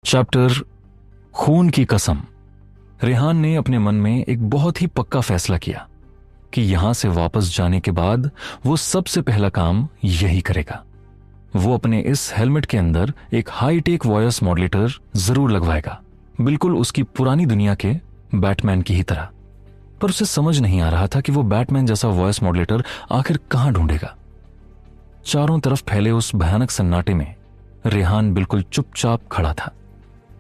Chapter खून की कसम। रेहान ने अपने मन में एक बहुत ही पक्का फैसला किया कि यहां से वापस जाने के बाद वो सबसे पहला काम यही करेगा। वो अपने इस हेलमेट के अंदर एक हाईटेक वॉइस मॉड्यूलेटर जरूर लगवाएगा, बिल्कुल उसकी पुरानी दुनिया के बैटमैन की ही तरह। पर उसे समझ नहीं आ रहा था कि वो बैटमैन जैसा वॉइस मॉड्यूलेटर आखिर कहां ढूंढेगा। चारों तरफ फैले उस भयानक सन्नाटे में रेहान बिल्कुल चुपचाप खड़ा था।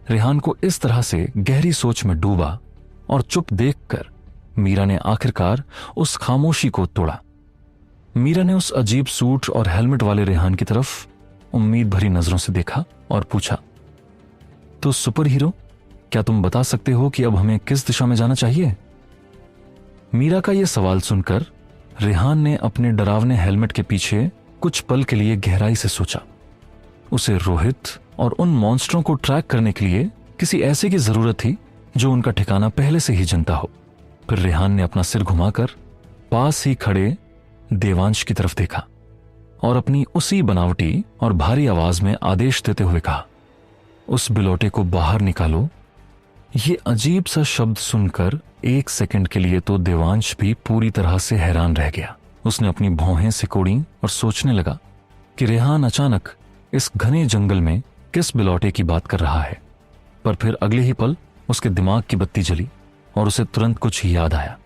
रेहान को इस तरह से गहरी सोच में डूबा और चुप देखकर मीरा ने आखिरकार उस खामोशी को तोड़ा। मीरा ने उस अजीब सूट और हेलमेट वाले रेहान की तरफ उम्मीद भरी नजरों से देखा और पूछा, तो सुपर हीरो, क्या तुम बता सकते हो कि अब हमें किस दिशा में जाना चाहिए? मीरा का यह सवाल सुनकर रेहान ने अपने डरावने हेलमेट के पीछे कुछ पल के लिए गहराई से सोचा। उसे रोहित और उन मॉन्स्टरों को ट्रैक करने के लिए किसी ऐसे की जरूरत थी जो उनका ठिकाना पहले से ही जानता हो। फिर रेहान ने अपना सिर घुमाकर पास ही खड़े देवांश की तरफ देखा और अपनी उसी बनावटी और भारी आवाज में आदेश देते हुए कहा, उस बिलोटे को बाहर निकालो। ये अजीब सा शब्द सुनकर एक सेकंड के लिए तो देवांश भी पूरी तरह से हैरान रह गया। उसने अपनी भौहें सिकोड़ी और सोचने लगा कि रेहान अचानक इस घने जंगल में किस बिलौटे की बात कर रहा है। पर फिर अगले ही पल उसके दिमाग की बत्ती जली और उसे तुरंत कुछ याद आया।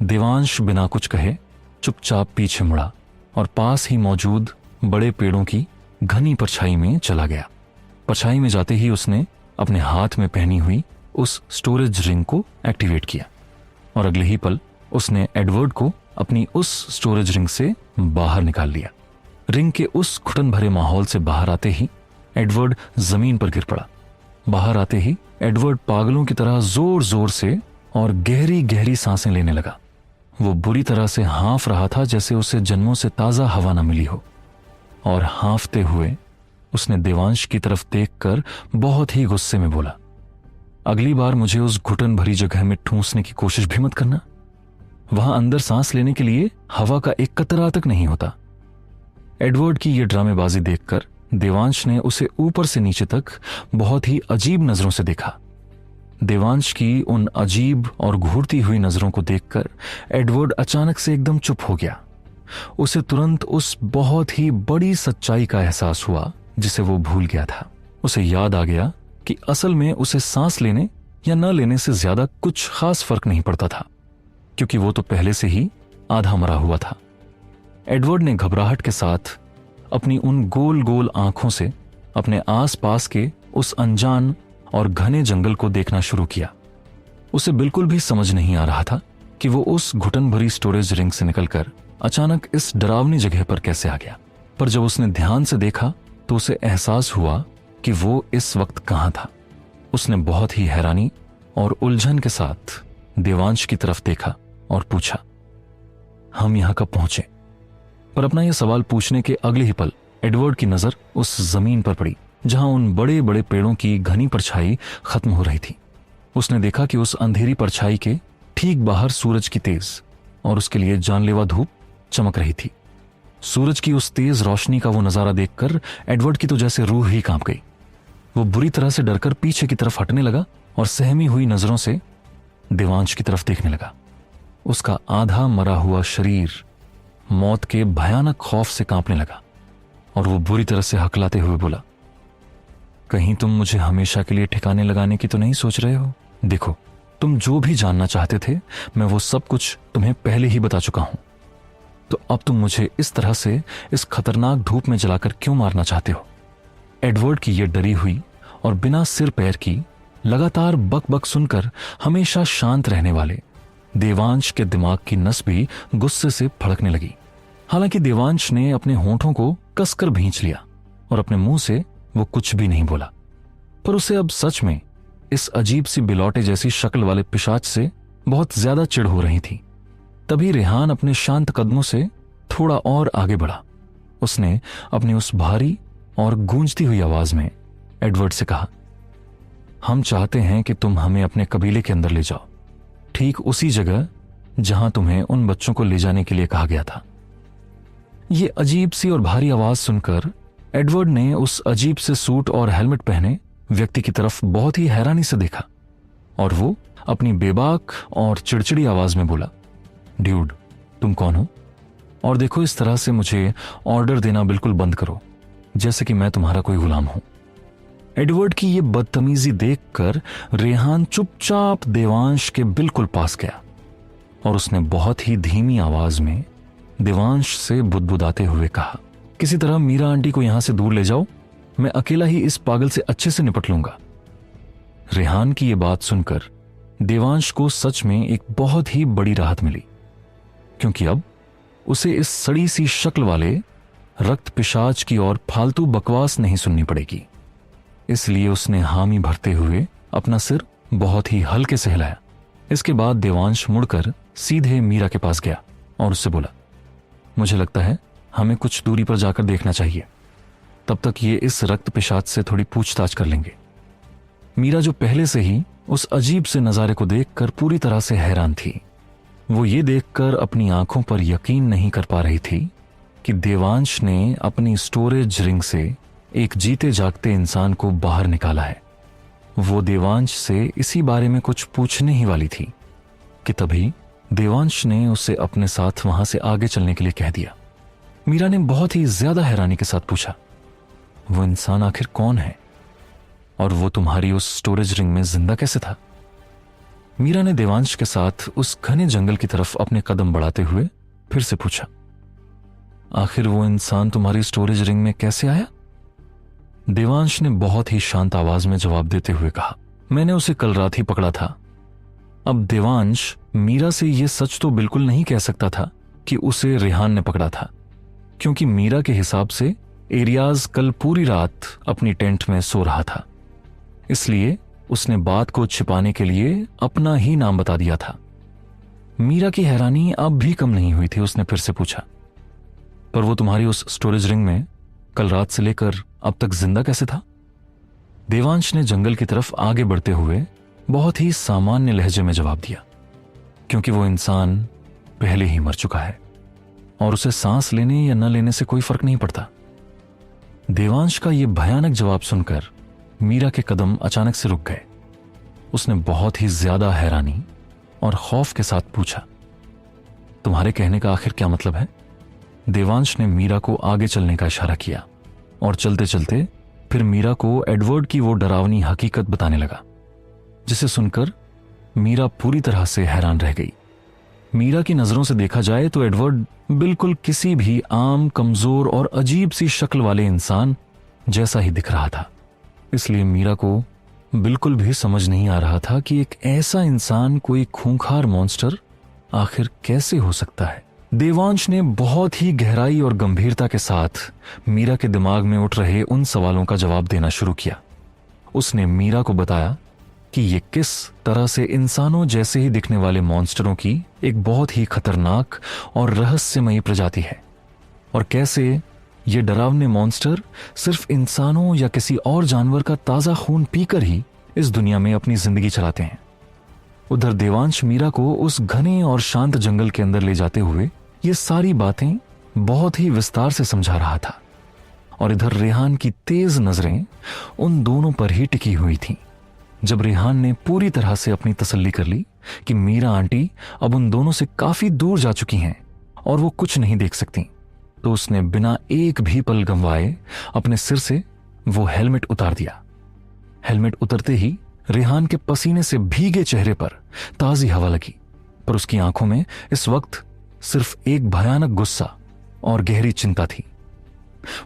देवांश बिना कुछ कहे चुपचाप पीछे मुड़ा और पास ही मौजूद बड़े पेड़ों की घनी परछाई में चला गया। परछाई में जाते ही उसने अपने हाथ में पहनी हुई उस स्टोरेज रिंग को एक्टिवेट किया और अगले ही पल उसने एडवर्ड को अपनी उस स्टोरेज रिंग से बाहर निकाल लिया। रिंग के उस घुटन भरे माहौल से बाहर आते ही एडवर्ड जमीन पर गिर पड़ा। बाहर आते ही एडवर्ड पागलों की तरह जोर जोर से और गहरी गहरी सांसें लेने लगा। वो बुरी तरह से हाँफ रहा था, जैसे उसे जन्मों से ताजा हवा न मिली हो। और हाँफते हुए उसने देवांश की तरफ देखकर बहुत ही गुस्से में बोला, अगली बार मुझे उस घुटन भरी जगह में ठूंसने की कोशिश भी मत करना। वहां अंदर सांस लेने के लिए हवा का एक कतरा तक नहीं होता। एडवर्ड की यह ड्रामेबाजी देखकर देवांश ने उसे ऊपर से नीचे तक बहुत ही अजीब नजरों से देखा। देवांश की उन अजीब और घूरती हुई नजरों को देखकर एडवर्ड अचानक से एकदम चुप हो गया। उसे तुरंत उस बहुत ही बड़ी सच्चाई का एहसास हुआ जिसे वो भूल गया था। उसे याद आ गया कि असल में उसे सांस लेने या न लेने से ज्यादा कुछ खास फर्क नहीं पड़ता था, क्योंकि वो तो पहले से ही आधा मरा हुआ था। एडवर्ड ने घबराहट के साथ अपनी उन गोल गोल आंखों से अपने आसपास के उस अनजान और घने जंगल को देखना शुरू किया। उसे बिल्कुल भी समझ नहीं आ रहा था कि वो उस घुटन भरी स्टोरेज रिंग से निकलकर अचानक इस डरावनी जगह पर कैसे आ गया। पर जब उसने ध्यान से देखा तो उसे एहसास हुआ कि वो इस वक्त कहां था। उसने बहुत ही हैरानी और उलझन के साथ देवांश की तरफ देखा और पूछा, हम यहां कब पहुंचे? पर अपना यह सवाल पूछने के अगले ही पल एडवर्ड की नजर उस जमीन पर पड़ी जहां उन बड़े बड़े पेड़ों की घनी परछाई खत्म हो रही थी। उसने देखा कि उस अंधेरी परछाई के ठीक बाहर सूरज की तेज और उसके लिए जानलेवा धूप चमक रही थी। सूरज की उस तेज रोशनी का वो नजारा देखकर एडवर्ड की तो जैसे रूह ही कांप गई। वो बुरी तरह से डरकर पीछे की तरफ हटने लगा और सहमी हुई नजरों से देवांश की तरफ देखने लगा। उसका आधा मरा हुआ शरीर मौत के भयानक खौफ से कांपने लगा और वो बुरी तरह से हकलाते हुए बोला, कहीं तुम मुझे हमेशा के लिए ठिकाने लगाने की तो नहीं सोच रहे हो? देखो, तुम जो भी जानना चाहते थे मैं वो सब कुछ तुम्हें पहले ही बता चुका हूं। तो अब तुम मुझे इस तरह से इस खतरनाक धूप में जलाकर क्यों मारना चाहते हो? एडवर्ड की यह डरी हुई और बिना सिर पैर की लगातार बक बक सुनकर हमेशा शांत रहने वाले देवांश के दिमाग की नस भी गुस्से से फड़कने लगी। हालांकि देवांश ने अपने होंठों को कसकर भींच लिया और अपने मुंह से वो कुछ भी नहीं बोला। पर उसे अब सच में इस अजीब सी बिलौटे जैसी शक्ल वाले पिशाच से बहुत ज्यादा चिढ़ हो रही थी। तभी रेहान अपने शांत कदमों से थोड़ा और आगे बढ़ा। उसने अपनी उस भारी और गूंजती हुई आवाज में एडवर्ड से कहा, हम चाहते हैं कि तुम हमें अपने कबीले के अंदर ले जाओ, ठीक उसी जगह जहां तुम्हें उन बच्चों को ले जाने के लिए कहा गया था। यह अजीब सी और भारी आवाज सुनकर एडवर्ड ने उस अजीब से सूट और हेलमेट पहने व्यक्ति की तरफ बहुत ही हैरानी से देखा और वो अपनी बेबाक और चिड़चिड़ी आवाज में बोला, ड्यूड, तुम कौन हो? और देखो, इस तरह से मुझे ऑर्डर देना बिल्कुल बंद करो, जैसे कि मैं तुम्हारा कोई गुलाम हूं। एडवर्ड की ये बदतमीजी देखकर रेहान चुपचाप देवांश के बिल्कुल पास गया और उसने बहुत ही धीमी आवाज में देवांश से बुदबुदाते हुए कहा, किसी तरह मीरा आंटी को यहां से दूर ले जाओ, मैं अकेला ही इस पागल से अच्छे से निपट लूंगा। रेहान की यह बात सुनकर देवांश को सच में एक बहुत ही बड़ी राहत मिली, क्योंकि अब उसे इस सड़ी सी शक्ल वाले रक्त पिशाच की और फालतू बकवास नहीं सुननी पड़ेगी। इसलिए उसने हामी भरते हुए अपना सिर बहुत ही हल्के से हिलाया। इसके बाद देवांश मुड़कर सीधे मीरा के पास गया और उससे बोला, मुझे लगता है हमें कुछ दूरी पर जाकर देखना चाहिए, तब तक ये इस रक्त पिशाच से थोड़ी पूछताछ कर लेंगे। मीरा, जो पहले से ही उस अजीब से नजारे को देखकर पूरी तरह से हैरान थी, वो ये देखकर अपनी आंखों पर यकीन नहीं कर पा रही थी कि देवांश ने अपनी स्टोरेज रिंग से एक जीते जागते इंसान को बाहर निकाला है। वो देवांश से इसी बारे में कुछ पूछने ही वाली थी कि तभी देवांश ने उसे अपने साथ वहां से आगे चलने के लिए कह दिया। मीरा ने बहुत ही ज्यादा हैरानी के साथ पूछा, वो इंसान आखिर कौन है और वो तुम्हारी उस स्टोरेज रिंग में जिंदा कैसे था? मीरा ने देवांश के साथ उस घने जंगल की तरफ अपने कदम बढ़ाते हुए फिर से पूछा, आखिर वो इंसान तुम्हारी स्टोरेज रिंग में कैसे आया? देवांश ने बहुत ही शांत आवाज में जवाब देते हुए कहा, मैंने उसे कल रात ही पकड़ा था। अब देवांश मीरा से यह सच तो बिल्कुल नहीं कह सकता था कि उसे रेहान ने पकड़ा था, क्योंकि मीरा के हिसाब से एरियाज कल पूरी रात अपनी टेंट में सो रहा था, इसलिए उसने बात को छिपाने के लिए अपना ही नाम बता दिया था। मीरा की हैरानी अब भी कम नहीं हुई थी। उसने फिर से पूछा, पर वो तुम्हारी उस स्टोरेज रिंग में कल रात से लेकर अब तक जिंदा कैसे था? देवांश ने जंगल की तरफ आगे बढ़ते हुए बहुत ही सामान्य लहजे में जवाब दिया, क्योंकि वो इंसान पहले ही मर चुका है और उसे सांस लेने या न लेने से कोई फर्क नहीं पड़ता। देवांश का यह भयानक जवाब सुनकर मीरा के कदम अचानक से रुक गए। उसने बहुत ही ज्यादा हैरानी और खौफ के साथ पूछा, तुम्हारे कहने का आखिर क्या मतलब है? देवांश ने मीरा को आगे चलने का इशारा किया और चलते चलते फिर मीरा को एडवर्ड की वो डरावनी हकीकत बताने लगा, जिसे सुनकर मीरा पूरी तरह से हैरान रह गई। मीरा की नजरों से देखा जाए तो एडवर्ड बिल्कुल किसी भी आम, कमजोर और अजीब सी शक्ल वाले इंसान जैसा ही दिख रहा था। इसलिए मीरा को बिल्कुल भी समझ नहीं आ रहा था कि एक ऐसा इंसान, कोई खूंखार मॉन्स्टर आखिर कैसे हो सकता है। देवांश ने बहुत ही गहराई और गंभीरता के साथ मीरा के दिमाग में उठ रहे उन सवालों का जवाब देना शुरू किया। उसने मीरा को बताया कि ये किस तरह से इंसानों जैसे ही दिखने वाले मॉन्स्टरों की एक बहुत ही खतरनाक और रहस्यमयी प्रजाति है, और कैसे ये डरावने मॉन्स्टर सिर्फ इंसानों या किसी और जानवर का ताजा खून पीकर ही इस दुनिया में अपनी जिंदगी चलाते हैं। उधर देवांश मीरा को उस घने और शांत जंगल के अंदर ले जाते हुए ये सारी बातें बहुत ही विस्तार से समझा रहा था, और इधर रेहान की तेज नजरें उन दोनों पर ही टिकी हुई थीं। जब रेहान ने पूरी तरह से अपनी तसल्ली कर ली कि मीरा आंटी अब उन दोनों से काफी दूर जा चुकी हैं और वो कुछ नहीं देख सकती, तो उसने बिना एक भी पल गंवाए अपने सिर से वो हेलमेट उतार दिया। हेलमेट उतरते ही रेहान के पसीने से भीगे चेहरे पर ताजी हवा लगी, पर उसकी आंखों में इस वक्त सिर्फ एक भयानक गुस्सा और गहरी चिंता थी।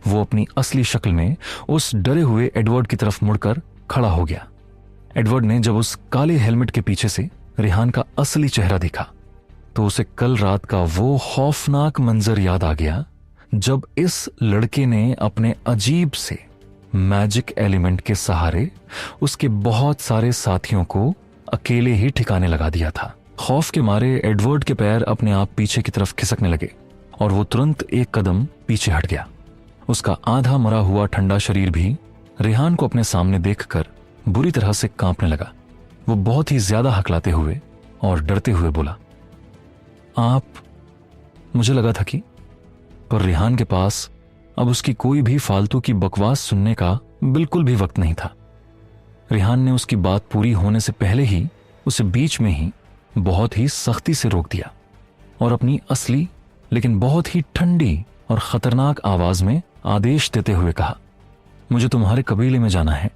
वो अपनी असली शक्ल में उस डरे हुए एडवर्ड की तरफ मुड़कर खड़ा हो गया। एडवर्ड ने जब उस काले हेलमेट के पीछे से रेहान का असली चेहरा देखा तो उसे कल रात का वो खौफनाक मंजर याद आ गया, जब इस लड़के ने अपने अजीब से मैजिक एलिमेंट के सहारे उसके बहुत सारे साथियों को अकेले ही ठिकाने लगा दिया था। खौफ के मारे एडवर्ड के पैर अपने आप पीछे की तरफ खिसकने लगे और वो तुरंत एक कदम पीछे हट गया। उसका आधा मरा हुआ ठंडा शरीर भी रेहान को अपने सामने देखकर बुरी तरह से कांपने लगा। वो बहुत ही ज्यादा हकलाते हुए और डरते हुए बोला, आप? मुझे लगा था कि। पर रेहान के पास अब उसकी कोई भी फालतू की बकवास सुनने का बिल्कुल भी वक्त नहीं था। रेहान ने उसकी बात पूरी होने से पहले ही उसे बीच में ही बहुत ही सख्ती से रोक दिया और अपनी असली लेकिन बहुत ही ठंडी और खतरनाक आवाज में आदेश देते हुए कहा, मुझे तुम्हारे कबीले में जाना है,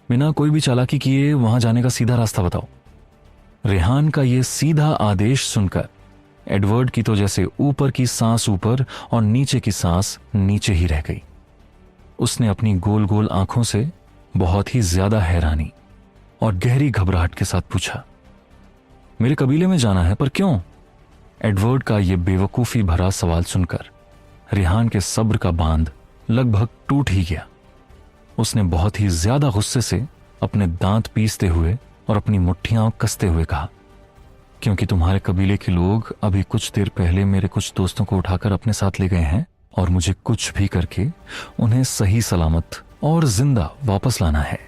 बिना कोई भी चालाकी किए वहां जाने का सीधा रास्ता बताओ। रेहान का यह सीधा आदेश सुनकर एडवर्ड की तो जैसे ऊपर की सांस ऊपर और नीचे की सांस नीचे ही रह गई। उसने अपनी गोल गोल आंखों से बहुत ही ज्यादा हैरानी और गहरी घबराहट के साथ पूछा, मेरे कबीले में जाना है, पर क्यों? एडवर्ड का यह बेवकूफी भरा सवाल सुनकर रेहान के सब्र का बांध लगभग टूट ही गया। उसने बहुत ही ज्यादा गुस्से से अपने दांत पीसते हुए और अपनी मुट्ठियां कसते हुए कहा, क्योंकि तुम्हारे कबीले के लोग अभी कुछ देर पहले मेरे कुछ दोस्तों को उठाकर अपने साथ ले गए हैं और मुझे कुछ भी करके उन्हें सही सलामत और जिंदा वापस लाना है।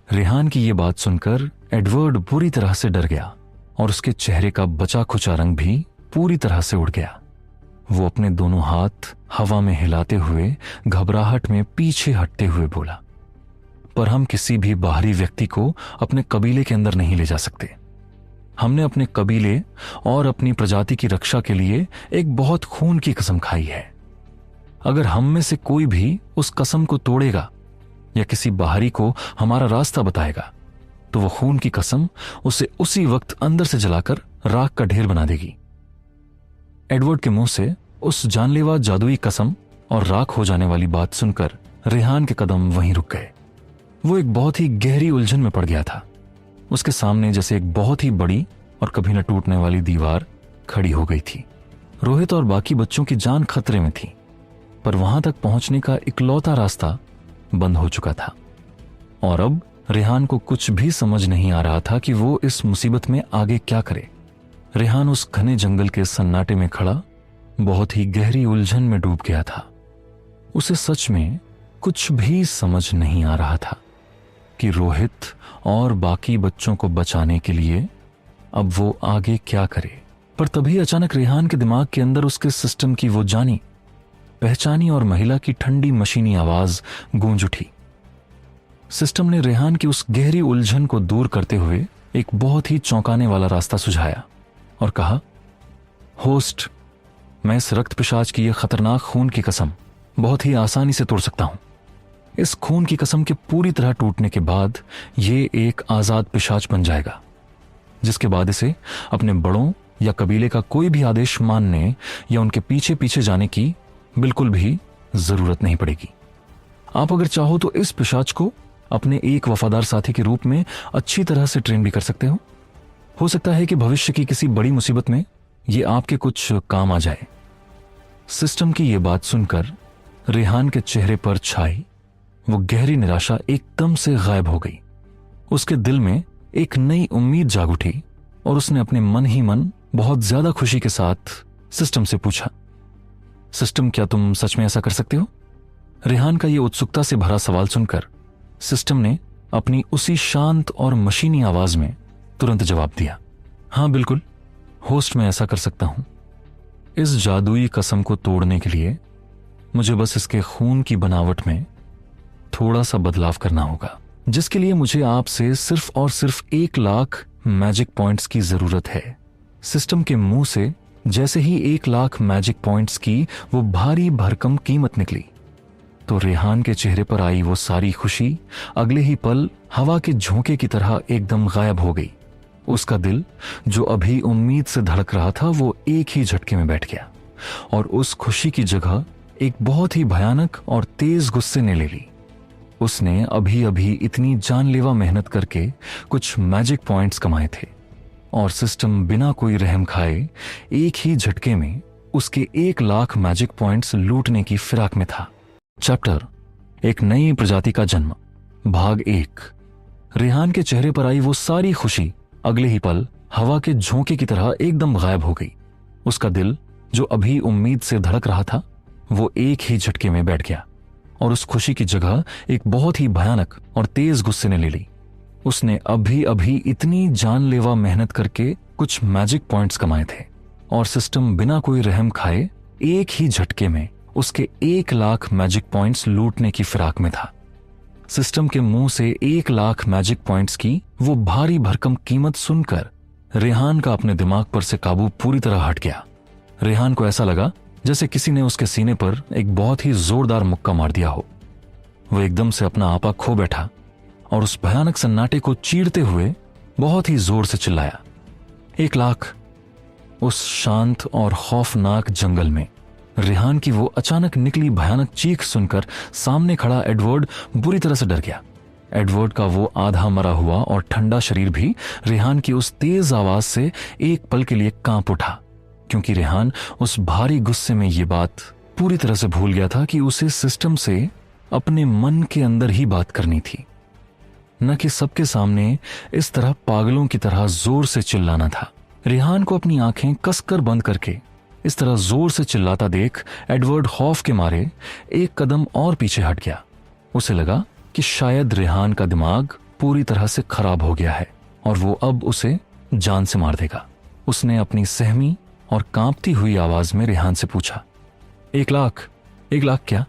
रेहान की यह बात सुनकर एडवर्ड बुरी तरह से डर गया और उसके चेहरे का बचा खुचा रंग भी पूरी तरह से उड़ गया। वो अपने दोनों हाथ हवा में हिलाते हुए घबराहट में पीछे हटते हुए बोला, पर हम किसी भी बाहरी व्यक्ति को अपने कबीले के अंदर नहीं ले जा सकते। हमने अपने कबीले और अपनी प्रजाति की रक्षा के लिए एक बहुत खून की कसम खाई है। अगर हम में से कोई भी उस कसम को तोड़ेगा या किसी बाहरी को हमारा रास्ता बताएगा तो वो खून की कसम उसे उसी वक्त अंदर से जलाकर राख का ढेर बना देगी। एडवर्ड के मुंह से उस जानलेवा जादुई कसम और राख हो जाने वाली बात सुनकर रेहान के कदम वहीं रुक गए। वो एक बहुत ही गहरी उलझन में पड़ गया था। उसके सामने जैसे एक बहुत ही बड़ी और कभी न टूटने वाली दीवार खड़ी हो गई थी। रोहित और बाकी बच्चों की जान खतरे में थी, पर वहां तक पहुंचने का इकलौता रास्ता बंद हो चुका था और अब रेहान को कुछ भी समझ नहीं आ रहा था कि वो इस मुसीबत में आगे क्या करे। रेहान उस घने जंगल के सन्नाटे में खड़ा बहुत ही गहरी उलझन में डूब गया था। उसे सच में कुछ भी समझ नहीं आ रहा था कि रोहित और बाकी बच्चों को बचाने के लिए अब वो आगे क्या करे। पर तभी अचानक रेहान के दिमाग के अंदर उसके सिस्टम की वो जानी पहचानी और महिला की ठंडी मशीनी आवाज गूंज उठी। सिस्टम ने रेहान की उस गहरी उलझन को दूर करते हुए एक बहुत ही चौंकाने वाला रास्ता सुझाया और कहा, होस्ट, मैं इस रक्त पिशाच की यह खतरनाक खून की कसम बहुत ही आसानी से तोड़ सकता हूं। इस खून की कसम के पूरी तरह टूटने के बाद ये एक आजाद पिशाच बन जाएगा, जिसके बाद इसे अपने बड़ों या कबीले का कोई भी आदेश मानने या उनके पीछे पीछे जाने की बिल्कुल भी जरूरत नहीं पड़ेगी। आप अगर चाहो तो इस पिशाच को अपने एक वफादार साथी के रूप में अच्छी तरह से ट्रेन भी कर सकते हो सकता है कि भविष्य की किसी बड़ी मुसीबत में ये आपके कुछ काम आ जाए। सिस्टम की यह बात सुनकर रेहान के चेहरे पर छाई वो गहरी निराशा एकदम से गायब हो गई। उसके दिल में एक नई उम्मीद जाग उठी और उसने अपने मन ही मन बहुत ज्यादा खुशी के साथ सिस्टम से पूछा, सिस्टम, क्या तुम सच में ऐसा कर सकते हो? रेहान का यह उत्सुकता से भरा सवाल सुनकर सिस्टम ने अपनी उसी शांत और मशीनी आवाज में तुरंत जवाब दिया, हाँ बिल्कुल, होस्ट, मैं ऐसा कर सकता हूं। इस जादुई कसम को तोड़ने के लिए मुझे बस इसके खून की बनावट में थोड़ा सा बदलाव करना होगा, जिसके लिए मुझे आपसे सिर्फ और सिर्फ 1 लाख मैजिक पॉइंट्स की जरूरत है। सिस्टम के मुंह से जैसे ही 1 लाख मैजिक पॉइंट्स की वो भारी भरकम कीमत निकली तो रेहान के चेहरे पर आई वो सारी खुशी अगले ही पल हवा के झोंके की तरह एकदम गायब हो गई। उसका दिल जो अभी उम्मीद से धड़क रहा था वो एक ही झटके में बैठ गया और उस खुशी की जगह एक बहुत ही भयानक और तेज गुस्से ने ले ली। उसने अभी अभी इतनी जानलेवा मेहनत करके कुछ मैजिक पॉइंट्स कमाए थे और सिस्टम बिना कोई रहम खाए एक ही झटके में उसके 1 लाख मैजिक पॉइंट्स लूटने की फिराक में था। चैप्टर एक नई प्रजाति का जन्म, भाग 1। रेहान के चेहरे पर आई वो सारी खुशी अगले ही पल हवा के झोंके की तरह एकदम गायब हो गई। उसका दिल जो अभी उम्मीद से धड़क रहा था वो एक ही झटके में बैठ गया और उस खुशी की जगह एक बहुत ही भयानक और तेज गुस्से ने ले ली। उसने अभी अभी इतनी जानलेवा मेहनत करके कुछ मैजिक पॉइंट्स कमाए थे और सिस्टम बिना कोई रहम खाए एक ही झटके में उसके 1 लाख मैजिक पॉइंट्स लूटने की फिराक में था। सिस्टम के मुंह से 1 लाख मैजिक पॉइंट्स की वो भारी भरकम कीमत सुनकर रेहान का अपने दिमाग पर से काबू पूरी तरह हट गया। रेहान को ऐसा लगा जैसे किसी ने उसके सीने पर एक बहुत ही जोरदार मुक्का मार दिया हो। वो एकदम से अपना आपा खो बैठा और उस भयानक सन्नाटे को चीरते हुए बहुत ही जोर से चिल्लाया, 1 लाख। उस शांत और खौफनाक जंगल में रेहान की वो अचानक निकली भयानक चीख सुनकर सामने खड़ा एडवर्ड बुरी तरह से डर गया। एडवर्ड का वो आधा मरा हुआ और ठंडा शरीर भी रेहान की उस तेज आवाज से एक पल के लिए कांप उठा, क्योंकि रेहान उस भारी गुस्से में ये बात पूरी तरह से भूल गया था कि उसे सिस्टम से अपने मन के अंदर ही बात करनी थी, न कि सबके सामने इस तरह पागलों की तरह जोर से चिल्लाना था। रेहान को अपनी आंखें कसकर बंद करके इस तरह जोर से चिल्लाता देख एडवर्ड खौफ के मारे एक कदम और पीछे हट गया। उसे लगा कि शायद रेहान का दिमाग पूरी तरह से खराब हो गया है और वो अब उसे जान से मार देगा। उसने अपनी सहमी और कांपती हुई आवाज में रेहान से पूछा, 1 लाख? 1 लाख क्या?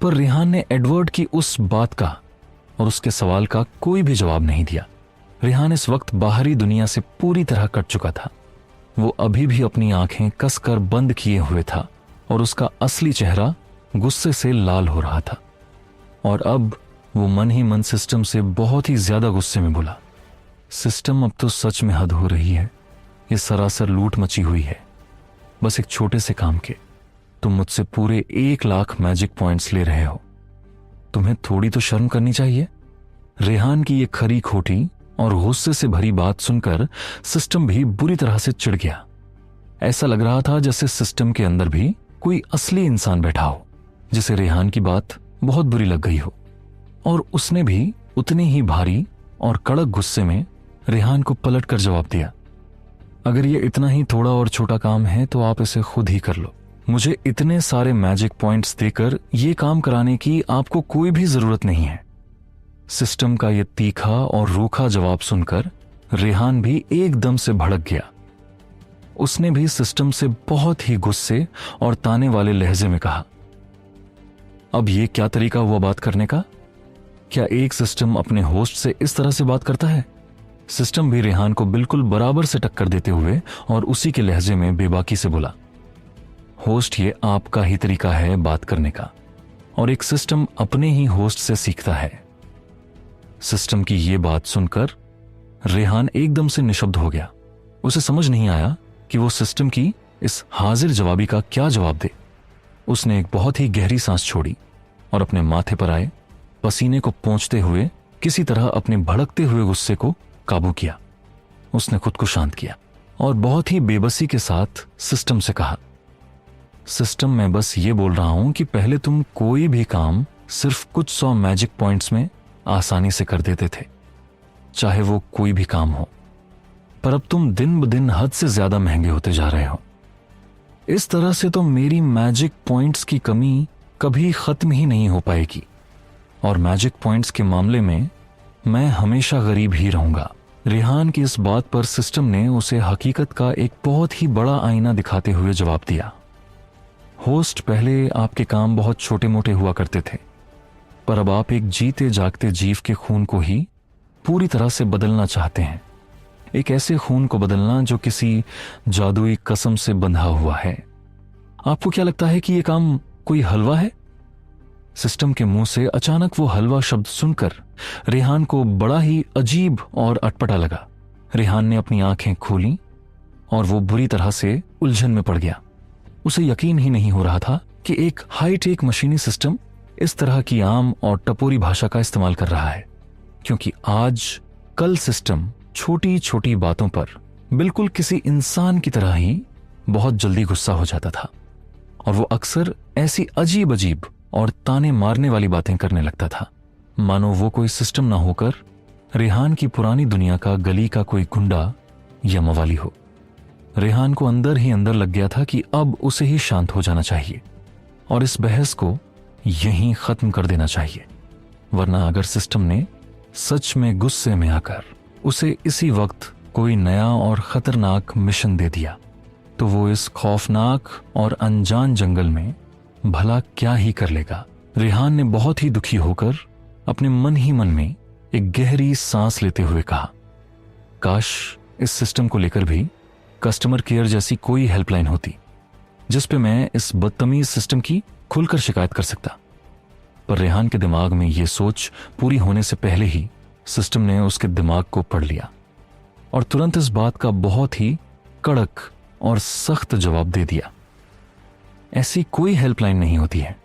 पर रेहान ने एडवर्ड की उस बात का और उसके सवाल का कोई भी जवाब नहीं दिया। रेहान इस वक्त बाहरी दुनिया से पूरी तरह कट चुका था। वो अभी भी अपनी आंखें कसकर बंद किए हुए था और उसका असली चेहरा गुस्से से लाल हो रहा था। और अब वो मन ही मन सिस्टम से बहुत ही ज्यादा गुस्से में बोला, सिस्टम, अब तो सच में हद हो रही है। ये सरासर लूट मची हुई है। बस एक छोटे से काम के तुम मुझसे पूरे 1 लाख मैजिक पॉइंट्स ले रहे हो। तुम्हें थोड़ी तो शर्म करनी चाहिए। रेहान की ये खरी खोटी और गुस्से से भरी बात सुनकर सिस्टम भी बुरी तरह से चिढ़ गया। ऐसा लग रहा था जैसे सिस्टम के अंदर भी कोई असली इंसान बैठा हो जिसे रेहान की बात बहुत बुरी लग गई हो, और उसने भी उतने ही भारी और कड़क गुस्से में रेहान को पलट कर जवाब दिया, अगर ये इतना ही थोड़ा और छोटा काम है तो आप इसे खुद ही कर लो। मुझे इतने सारे मैजिक पॉइंट्स देकर ये काम कराने की आपको कोई भी जरूरत नहीं है। सिस्टम का ये तीखा और रूखा जवाब सुनकर रेहान भी एकदम से भड़क गया। उसने भी सिस्टम से बहुत ही गुस्से और ताने वाले लहजे में कहा, अब ये क्या तरीका हुआ बात करने का? क्या एक सिस्टम अपने होस्ट से इस तरह से बात करता है? सिस्टम भी रेहान को बिल्कुल बराबर से टक्कर देते हुए और उसी के लहजे में बेबाकी से बोला, होस्ट, ये आपका ही तरीका है बात करने का, और एक सिस्टम अपने ही होस्ट से सीखता है। सिस्टम की ये बात सुनकर रेहान एकदम से निशब्द हो गया। उसे समझ नहीं आया कि वो सिस्टम की इस हाजिर जवाबी का क्या जवाब दे। उसने एक बहुत ही गहरी सांस छोड़ी और अपने माथे पर आए पसीने को पोंछते हुए किसी तरह अपने भड़कते हुए गुस्से को काबू किया। उसने खुद को शांत किया और बहुत ही बेबसी के साथ सिस्टम से कहा, सिस्टम, मैं बस ये बोल रहा हूं कि पहले तुम कोई भी काम सिर्फ कुछ 100 मैजिक पॉइंट्स में आसानी से कर देते थे, चाहे वो कोई भी काम हो, पर अब तुम दिन ब दिन हद से ज्यादा महंगे होते जा रहे हो। इस तरह से तो मेरी मैजिक पॉइंट्स की कमी कभी खत्म ही नहीं हो पाएगी, और मैजिक पॉइंट्स के मामले में मैं हमेशा गरीब ही रहूंगा। रेहान की इस बात पर सिस्टम ने उसे हकीकत का एक बहुत ही बड़ा आईना दिखाते हुए जवाब दिया, होस्ट, पहले आपके काम बहुत छोटे मोटे हुआ करते थे, पर अब आप एक जीते जागते जीव के खून को ही पूरी तरह से बदलना चाहते हैं। एक ऐसे खून को बदलना जो किसी जादुई कसम से बंधा हुआ है। आपको क्या लगता है कि यह काम कोई हलवा है? सिस्टम के मुंह से अचानक वो हलवा शब्द सुनकर रेहान को बड़ा ही अजीब और अटपटा लगा। रेहान ने अपनी आंखें खोली और वो बुरी तरह से उलझन में पड़ गया। उसे यकीन ही नहीं हो रहा था कि एक हाईटेक मशीनी सिस्टम इस तरह की आम और टपोरी भाषा का इस्तेमाल कर रहा है, क्योंकि आज कल सिस्टम छोटी छोटी बातों पर बिल्कुल किसी इंसान की तरह ही बहुत जल्दी गुस्सा हो जाता था, और वो अक्सर ऐसी अजीब अजीब और ताने मारने वाली बातें करने लगता था, मानो वो कोई सिस्टम ना होकर रेहान की पुरानी दुनिया का गली का कोई गुंडा या मवाली हो। रेहान को अंदर ही अंदर लग गया था कि अब उसे ही शांत हो जाना चाहिए और इस बहस को यहीं खत्म कर देना चाहिए, वरना अगर सिस्टम ने सच में गुस्से में आकर उसे इसी वक्त कोई नया और खतरनाक मिशन दे दिया तो वो इस खौफनाक और अनजान जंगल में भला क्या ही कर लेगा। रेहान ने बहुत ही दुखी होकर अपने मन ही मन में एक गहरी सांस लेते हुए कहा, काश इस सिस्टम को लेकर भी कस्टमर केयर जैसी कोई हेल्पलाइन होती जिस पे मैं इस बदतमीज सिस्टम की खुलकर शिकायत कर सकता। पर रेहान के दिमाग में यह सोच पूरी होने से पहले ही सिस्टम ने उसके दिमाग को पढ़ लिया और तुरंत इस बात का बहुत ही कड़क और सख्त जवाब दे दिया, ऐसी कोई हेल्पलाइन नहीं होती है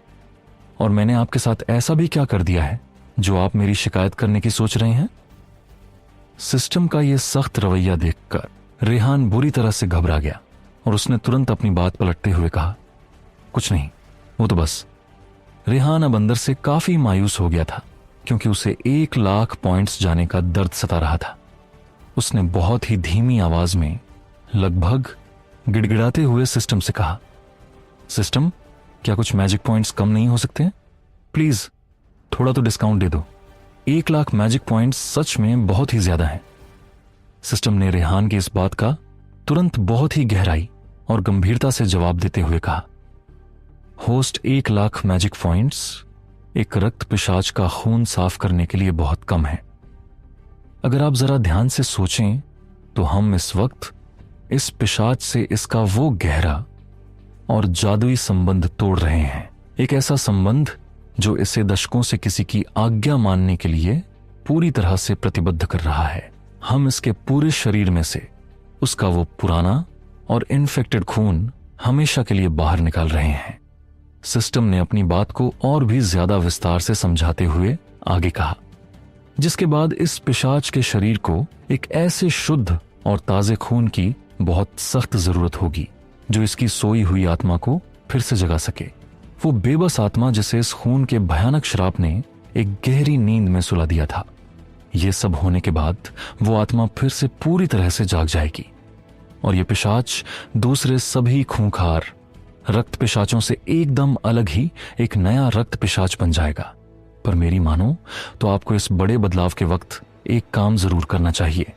और मैंने आपके साथ ऐसा भी क्या कर दिया है जो आप मेरी शिकायत करने की सोच रहे हैं। सिस्टम का यह सख्त रवैया देखकर रेहान बुरी तरह से घबरा गया और उसने तुरंत अपनी बात पलटते हुए कहा, कुछ नहीं, वो तो बस। रेहान अब अंदर से काफी मायूस हो गया था क्योंकि उसे 1,00,000 पॉइंट्स जाने का दर्द सता रहा था। उसने बहुत ही धीमी आवाज में लगभग गिड़गिड़ाते हुए सिस्टम से कहा, सिस्टम, क्या कुछ मैजिक पॉइंट्स कम नहीं हो सकते? प्लीज थोड़ा तो डिस्काउंट दे दो। 1,00,000 मैजिक पॉइंट्स सच में बहुत ही ज्यादा है। सिस्टम ने रेहान की इस बात का तुरंत बहुत ही गहराई और गंभीरता से जवाब देते हुए कहा, होस्ट, 1,00,000 मैजिक पॉइंट्स एक रक्त पिशाच का खून साफ करने के लिए बहुत कम है। अगर आप जरा ध्यान से सोचें तो हम इस वक्त इस पिशाच से इसका वो गहरा और जादुई संबंध तोड़ रहे हैं, एक ऐसा संबंध जो इसे दशकों से किसी की आज्ञा मानने के लिए पूरी तरह से प्रतिबद्ध कर रहा है। हम इसके पूरे शरीर में से उसका वो पुराना और इन्फेक्टेड खून हमेशा के लिए बाहर निकाल रहे हैं। सिस्टम ने अपनी बात को और भी ज्यादा विस्तार से समझाते हुए आगे कहा, जिसके बाद इस पिशाच के शरीर को एक ऐसे शुद्ध और ताजे खून की बहुत सख्त जरूरत होगी जो इसकी सोई हुई आत्मा को फिर से जगा सके। वो बेबस आत्मा जिसे इस खून के भयानक श्राप ने एक गहरी नींद में सुला दिया था। ये सब होने के बाद वो आत्मा फिर से पूरी तरह से जाग जाएगी और ये पिशाच दूसरे सभी खूंखार रक्त पिशाचों से एकदम अलग ही एक नया रक्त पिशाच बन जाएगा। पर मेरी मानो तो आपको इस बड़े बदलाव के वक्त एक काम जरूर करना चाहिए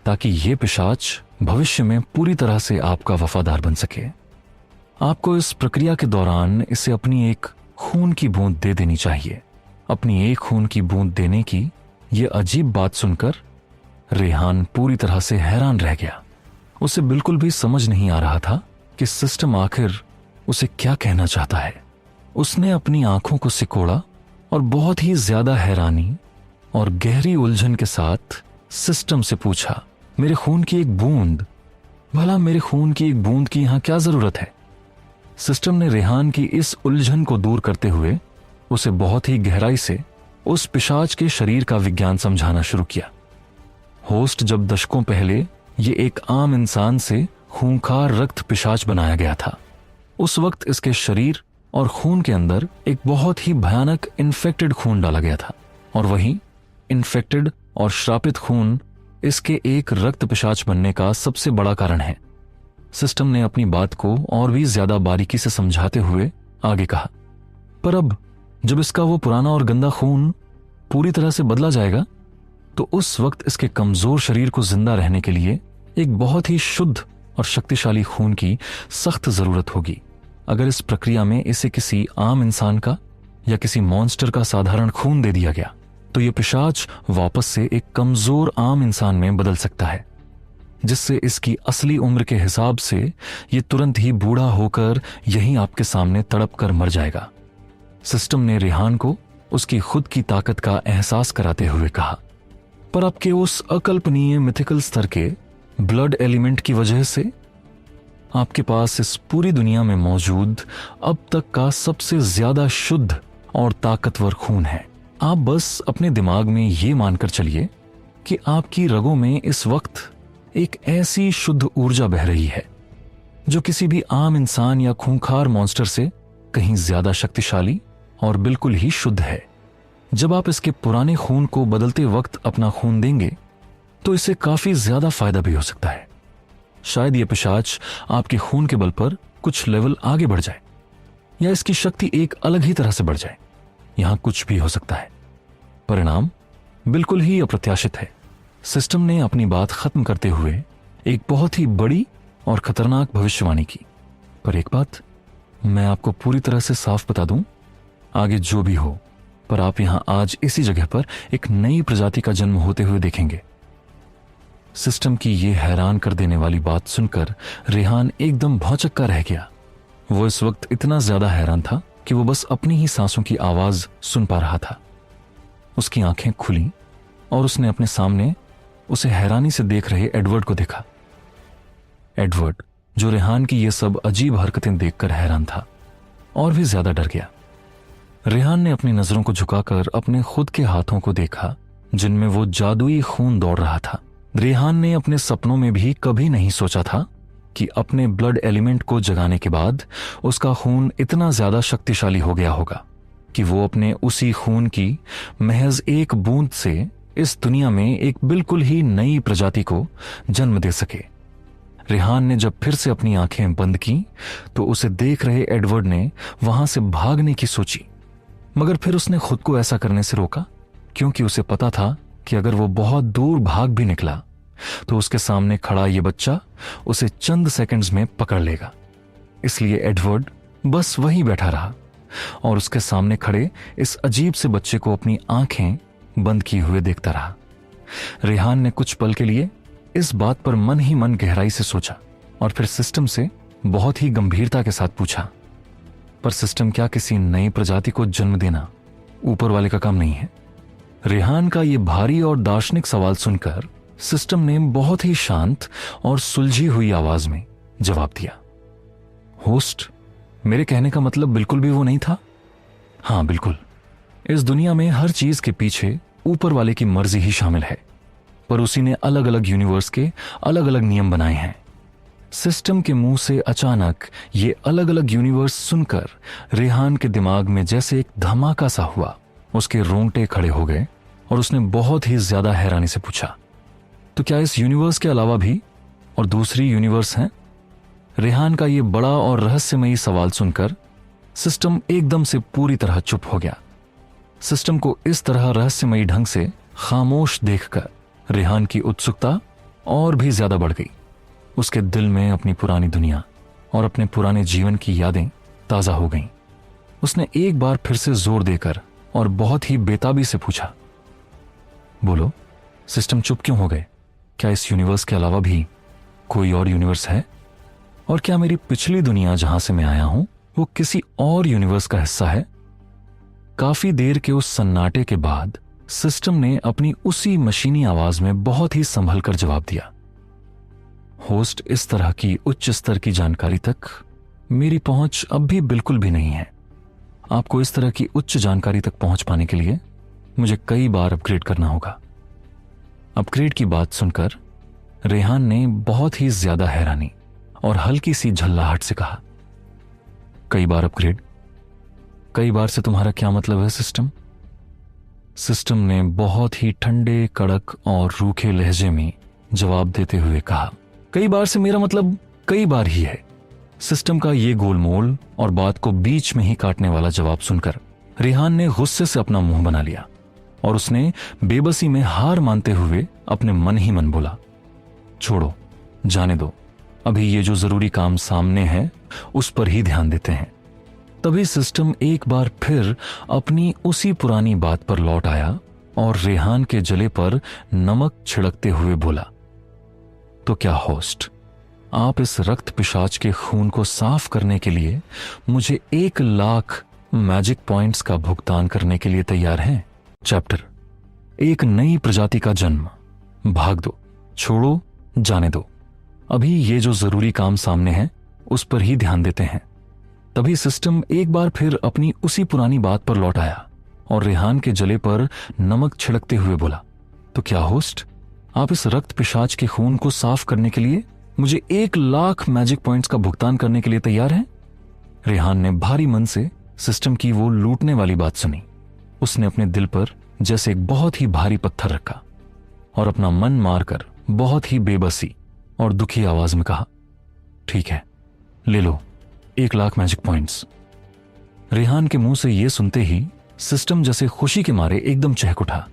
ताकि ये पिशाच भविष्य में पूरी तरह से आपका वफादार बन सके। आपको इस प्रक्रिया के दौरान इसे अपनी एक खून की बूंद दे देनी चाहिए। अपनी एक खून की बूंद देने की यह अजीब बात सुनकर रेहान पूरी तरह से हैरान रह गया। उसे बिल्कुल भी समझ नहीं आ रहा था कि सिस्टम आखिर उसे क्या कहना चाहता है। उसने अपनी आंखों को सिकोड़ा और बहुत ही ज्यादा हैरानी और गहरी उलझन के साथ सिस्टम से पूछा, मेरे खून की एक बूंद? भला मेरे खून की एक बूंद की यहां क्या जरूरत है? सिस्टम ने रेहान की इस उलझन को दूर करते हुए उसे बहुत ही गहराई से उस पिशाच के शरीर का विज्ञान समझाना शुरू किया। होस्ट, जब दशकों पहले ये एक आम इंसान से खूंखार रक्त पिशाच बनाया गया था, उस वक्त इसके शरीर और खून के अंदर एक बहुत ही भयानक इन्फेक्टेड खून डाला गया था और वही इन्फेक्टेड और श्रापित खून इसके एक रक्त पिशाच बनने का सबसे बड़ा कारण है। सिस्टम ने अपनी बात को और भी ज्यादा बारीकी से समझाते हुए आगे कहा, पर अब जब इसका वो पुराना और गंदा खून पूरी तरह से बदला जाएगा तो उस वक्त इसके कमजोर शरीर को जिंदा रहने के लिए एक बहुत ही शुद्ध और शक्तिशाली खून की सख्त जरूरत होगी। अगर इस प्रक्रिया में इसे किसी आम इंसान का या किसी मॉन्स्टर का साधारण खून दे दिया गया तो यह पिशाच वापस से एक कमजोर आम इंसान में बदल सकता है, जिससे इसकी असली उम्र के हिसाब से यह तुरंत ही बूढ़ा होकर यहीं आपके सामने तड़प कर मर जाएगा। सिस्टम ने रेहान को उसकी खुद की ताकत का एहसास कराते हुए कहा, पर आपके उस अकल्पनीय मिथिकल स्तर के ब्लड एलिमेंट की वजह से आपके पास इस पूरी दुनिया में मौजूद अब तक का सबसे ज्यादा शुद्ध और ताकतवर खून है। आप बस अपने दिमाग में ये मानकर चलिए कि आपकी रगों में इस वक्त एक ऐसी शुद्ध ऊर्जा बह रही है जो किसी भी आम इंसान या खूंखार मॉन्स्टर से कहीं ज्यादा शक्तिशाली और बिल्कुल ही शुद्ध है। जब आप इसके पुराने खून को बदलते वक्त अपना खून देंगे तो इससे काफी ज्यादा फायदा भी हो सकता है। शायद यह पिशाच आपके खून के बल पर कुछ लेवल आगे बढ़ जाए या इसकी शक्ति एक अलग ही तरह से बढ़ जाए। यहां कुछ भी हो सकता है। परिणाम बिल्कुल ही अप्रत्याशित है। सिस्टम ने अपनी बात खत्म करते हुए एक बहुत ही बड़ी और खतरनाक भविष्यवाणी की। पर एक बात मैं आपको पूरी तरह से साफ बता दूं, आगे जो भी हो पर आप यहां आज इसी जगह पर एक नई प्रजाति का जन्म होते हुए देखेंगे। सिस्टम की यह हैरान कर देने वाली बात सुनकर रेहान एकदम भौचक्का रह गया। वो इस वक्त इतना ज्यादा हैरान था कि वो बस अपनी ही सांसों की आवाज सुन पा रहा था। उसकी आंखें खुली और उसने अपने सामने उसे हैरानी से देख रहे एडवर्ड को देखा। एडवर्ड, जो रेहान की ये सब अजीब हरकतें देखकर हैरान था और भी ज्यादा डर गया। रेहान ने अपनी नजरों को झुकाकर अपने खुद के हाथों को देखा जिनमें वो जादुई खून दौड़ रहा था। रेहान ने अपने सपनों में भी कभी नहीं सोचा था कि अपने ब्लड एलिमेंट को जगाने के बाद उसका खून इतना ज्यादा शक्तिशाली हो गया होगा कि वो अपने उसी खून की महज एक बूंद से इस दुनिया में एक बिल्कुल ही नई प्रजाति को जन्म दे सके। रेहान ने जब फिर से अपनी आंखें बंद की तो उसे देख रहे एडवर्ड ने वहां से भागने की सोची, मगर फिर उसने खुद को ऐसा करने से रोका क्योंकि उसे पता था कि अगर वो बहुत दूर भाग भी निकला तो उसके सामने खड़ा ये बच्चा उसे चंद सेकंड्स में पकड़ लेगा। इसलिए एडवर्ड बस वहीं बैठा रहा और उसके सामने खड़े इस अजीब से बच्चे को अपनी आंखें बंद किए हुए देखता रहा। रेहान ने कुछ पल के लिए इस बात पर मन ही मन गहराई से सोचा और फिर सिस्टम से बहुत ही गंभीरता के साथ पूछा, पर सिस्टम, क्या किसी नई प्रजाति को जन्म देना ऊपर वाले का काम नहीं है? रेहान का यह भारी और दार्शनिक सवाल सुनकर सिस्टम ने बहुत ही शांत और सुलझी हुई आवाज में जवाब दिया, होस्ट, मेरे कहने का मतलब बिल्कुल भी वो नहीं था। हां, बिल्कुल, इस दुनिया में हर चीज के पीछे ऊपर वाले की मर्जी ही शामिल है, पर उसी ने अलग अलग यूनिवर्स के अलग अलग नियम बनाए हैं। सिस्टम के मुंह से अचानक ये अलग अलग यूनिवर्स सुनकर रेहान के दिमाग में जैसे एक धमाका सा हुआ। उसके रोंगटे खड़े हो गए और उसने बहुत ही ज्यादा हैरानी से पूछा, तो क्या इस यूनिवर्स के अलावा भी और दूसरी यूनिवर्स हैं? रेहान का ये बड़ा और रहस्यमयी सवाल सुनकर सिस्टम एकदम से पूरी तरह चुप हो गया। सिस्टम को इस तरह रहस्यमयी ढंग से खामोश देखकर रेहान की उत्सुकता और भी ज्यादा बढ़ गई। उसके दिल में अपनी पुरानी दुनिया और अपने पुराने जीवन की यादें ताजा हो गईं। उसने एक बार फिर से जोर देकर और बहुत ही बेताबी से पूछा, बोलो, सिस्टम चुप क्यों हो गए? क्या इस यूनिवर्स के अलावा भी कोई और यूनिवर्स है? और क्या मेरी पिछली दुनिया जहां से मैं आया हूं वो किसी और यूनिवर्स का हिस्सा है? काफी देर के उस सन्नाटे के बाद सिस्टम ने अपनी उसी मशीनी आवाज में बहुत ही संभल कर जवाब दिया, होस्ट, इस तरह की उच्च स्तर की जानकारी तक मेरी पहुंच अब भी बिल्कुल भी नहीं है। आपको इस तरह की उच्च जानकारी तक पहुंच पाने के लिए मुझे कई बार अपग्रेड करना होगा। अपग्रेड की बात सुनकर रेहान ने बहुत ही ज्यादा हैरानी और हल्की सी झल्लाहट से कहा, कई बार अपग्रेड? कई बार से तुम्हारा क्या मतलब है सिस्टम? सिस्टम ने बहुत ही ठंडे, कड़क और रूखे लहजे में जवाब देते हुए कहा, कई बार से मेरा मतलब कई बार ही है। सिस्टम का ये गोलमोल और बात को बीच में ही काटने वाला जवाब सुनकर रेहान ने गुस्से से अपना मुंह बना लिया और उसने बेबसी में हार मानते हुए अपने मन ही मन बोला, छोड़ो, जाने दो, अभी ये जो जरूरी काम सामने है उस पर ही ध्यान देते हैं। तभी सिस्टम एक बार फिर अपनी उसी पुरानी बात पर लौट आया और रेहान के जले पर नमक छिड़कते हुए बोला, तो क्या होस्ट, आप इस रक्त पिशाच के खून को साफ करने के लिए मुझे 1,00,000 मैजिक पॉइंट्स का भुगतान करने के लिए तैयार हैं? चैप्टर, एक नई प्रजाति का जन्म, भाग दो, छोड़ो, जाने दो, अभी ये जो जरूरी काम सामने है उस पर ही ध्यान देते हैं। तभी सिस्टम एक बार फिर अपनी उसी पुरानी बात पर लौट आया और रेहान के जले पर नमक छिड़कते हुए बोला, तो क्या होस्ट, आप इस रक्त पिशाच के खून को साफ करने के लिए मुझे 1,00,000 मैजिक पॉइंट्स का भुगतान करने के लिए तैयार हैं? रेहान ने भारी मन से सिस्टम की वो लूटने वाली बात सुनी। उसने अपने दिल पर जैसे एक बहुत ही भारी पत्थर रखा और अपना मन मारकर बहुत ही बेबसी और दुखी आवाज में कहा, ठीक है, ले लो 1,00,000 मैजिक पॉइंट्स। रेहान के मुंह से यह सुनते ही सिस्टम जैसे खुशी के मारे एकदम चहक उठा।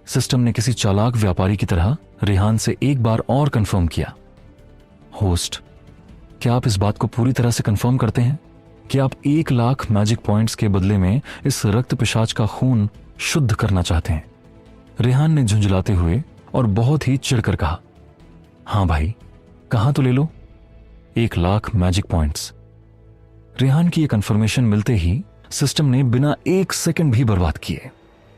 सिस्टम ने किसी चालाक व्यापारी की तरह रेहान से एक बार और कंफर्म किया, होस्ट, क्या आप इस बात को पूरी तरह से कंफर्म करते हैं? कि आप 1 लाख मैजिक पॉइंट्स के बदले में इस रक्त पिशाच का खून शुद्ध करना चाहते हैं। रेहान ने झुंझलाते हुए और बहुत ही चिढ़कर कहा, हाँ भाई, कहां तो ले लो, 1 लाख मैजिक पॉइंट्स। रेहान की यह कंफर्मेशन मिलते ही सिस्टम ने बिना 1 सेकंड भी बर्बाद किए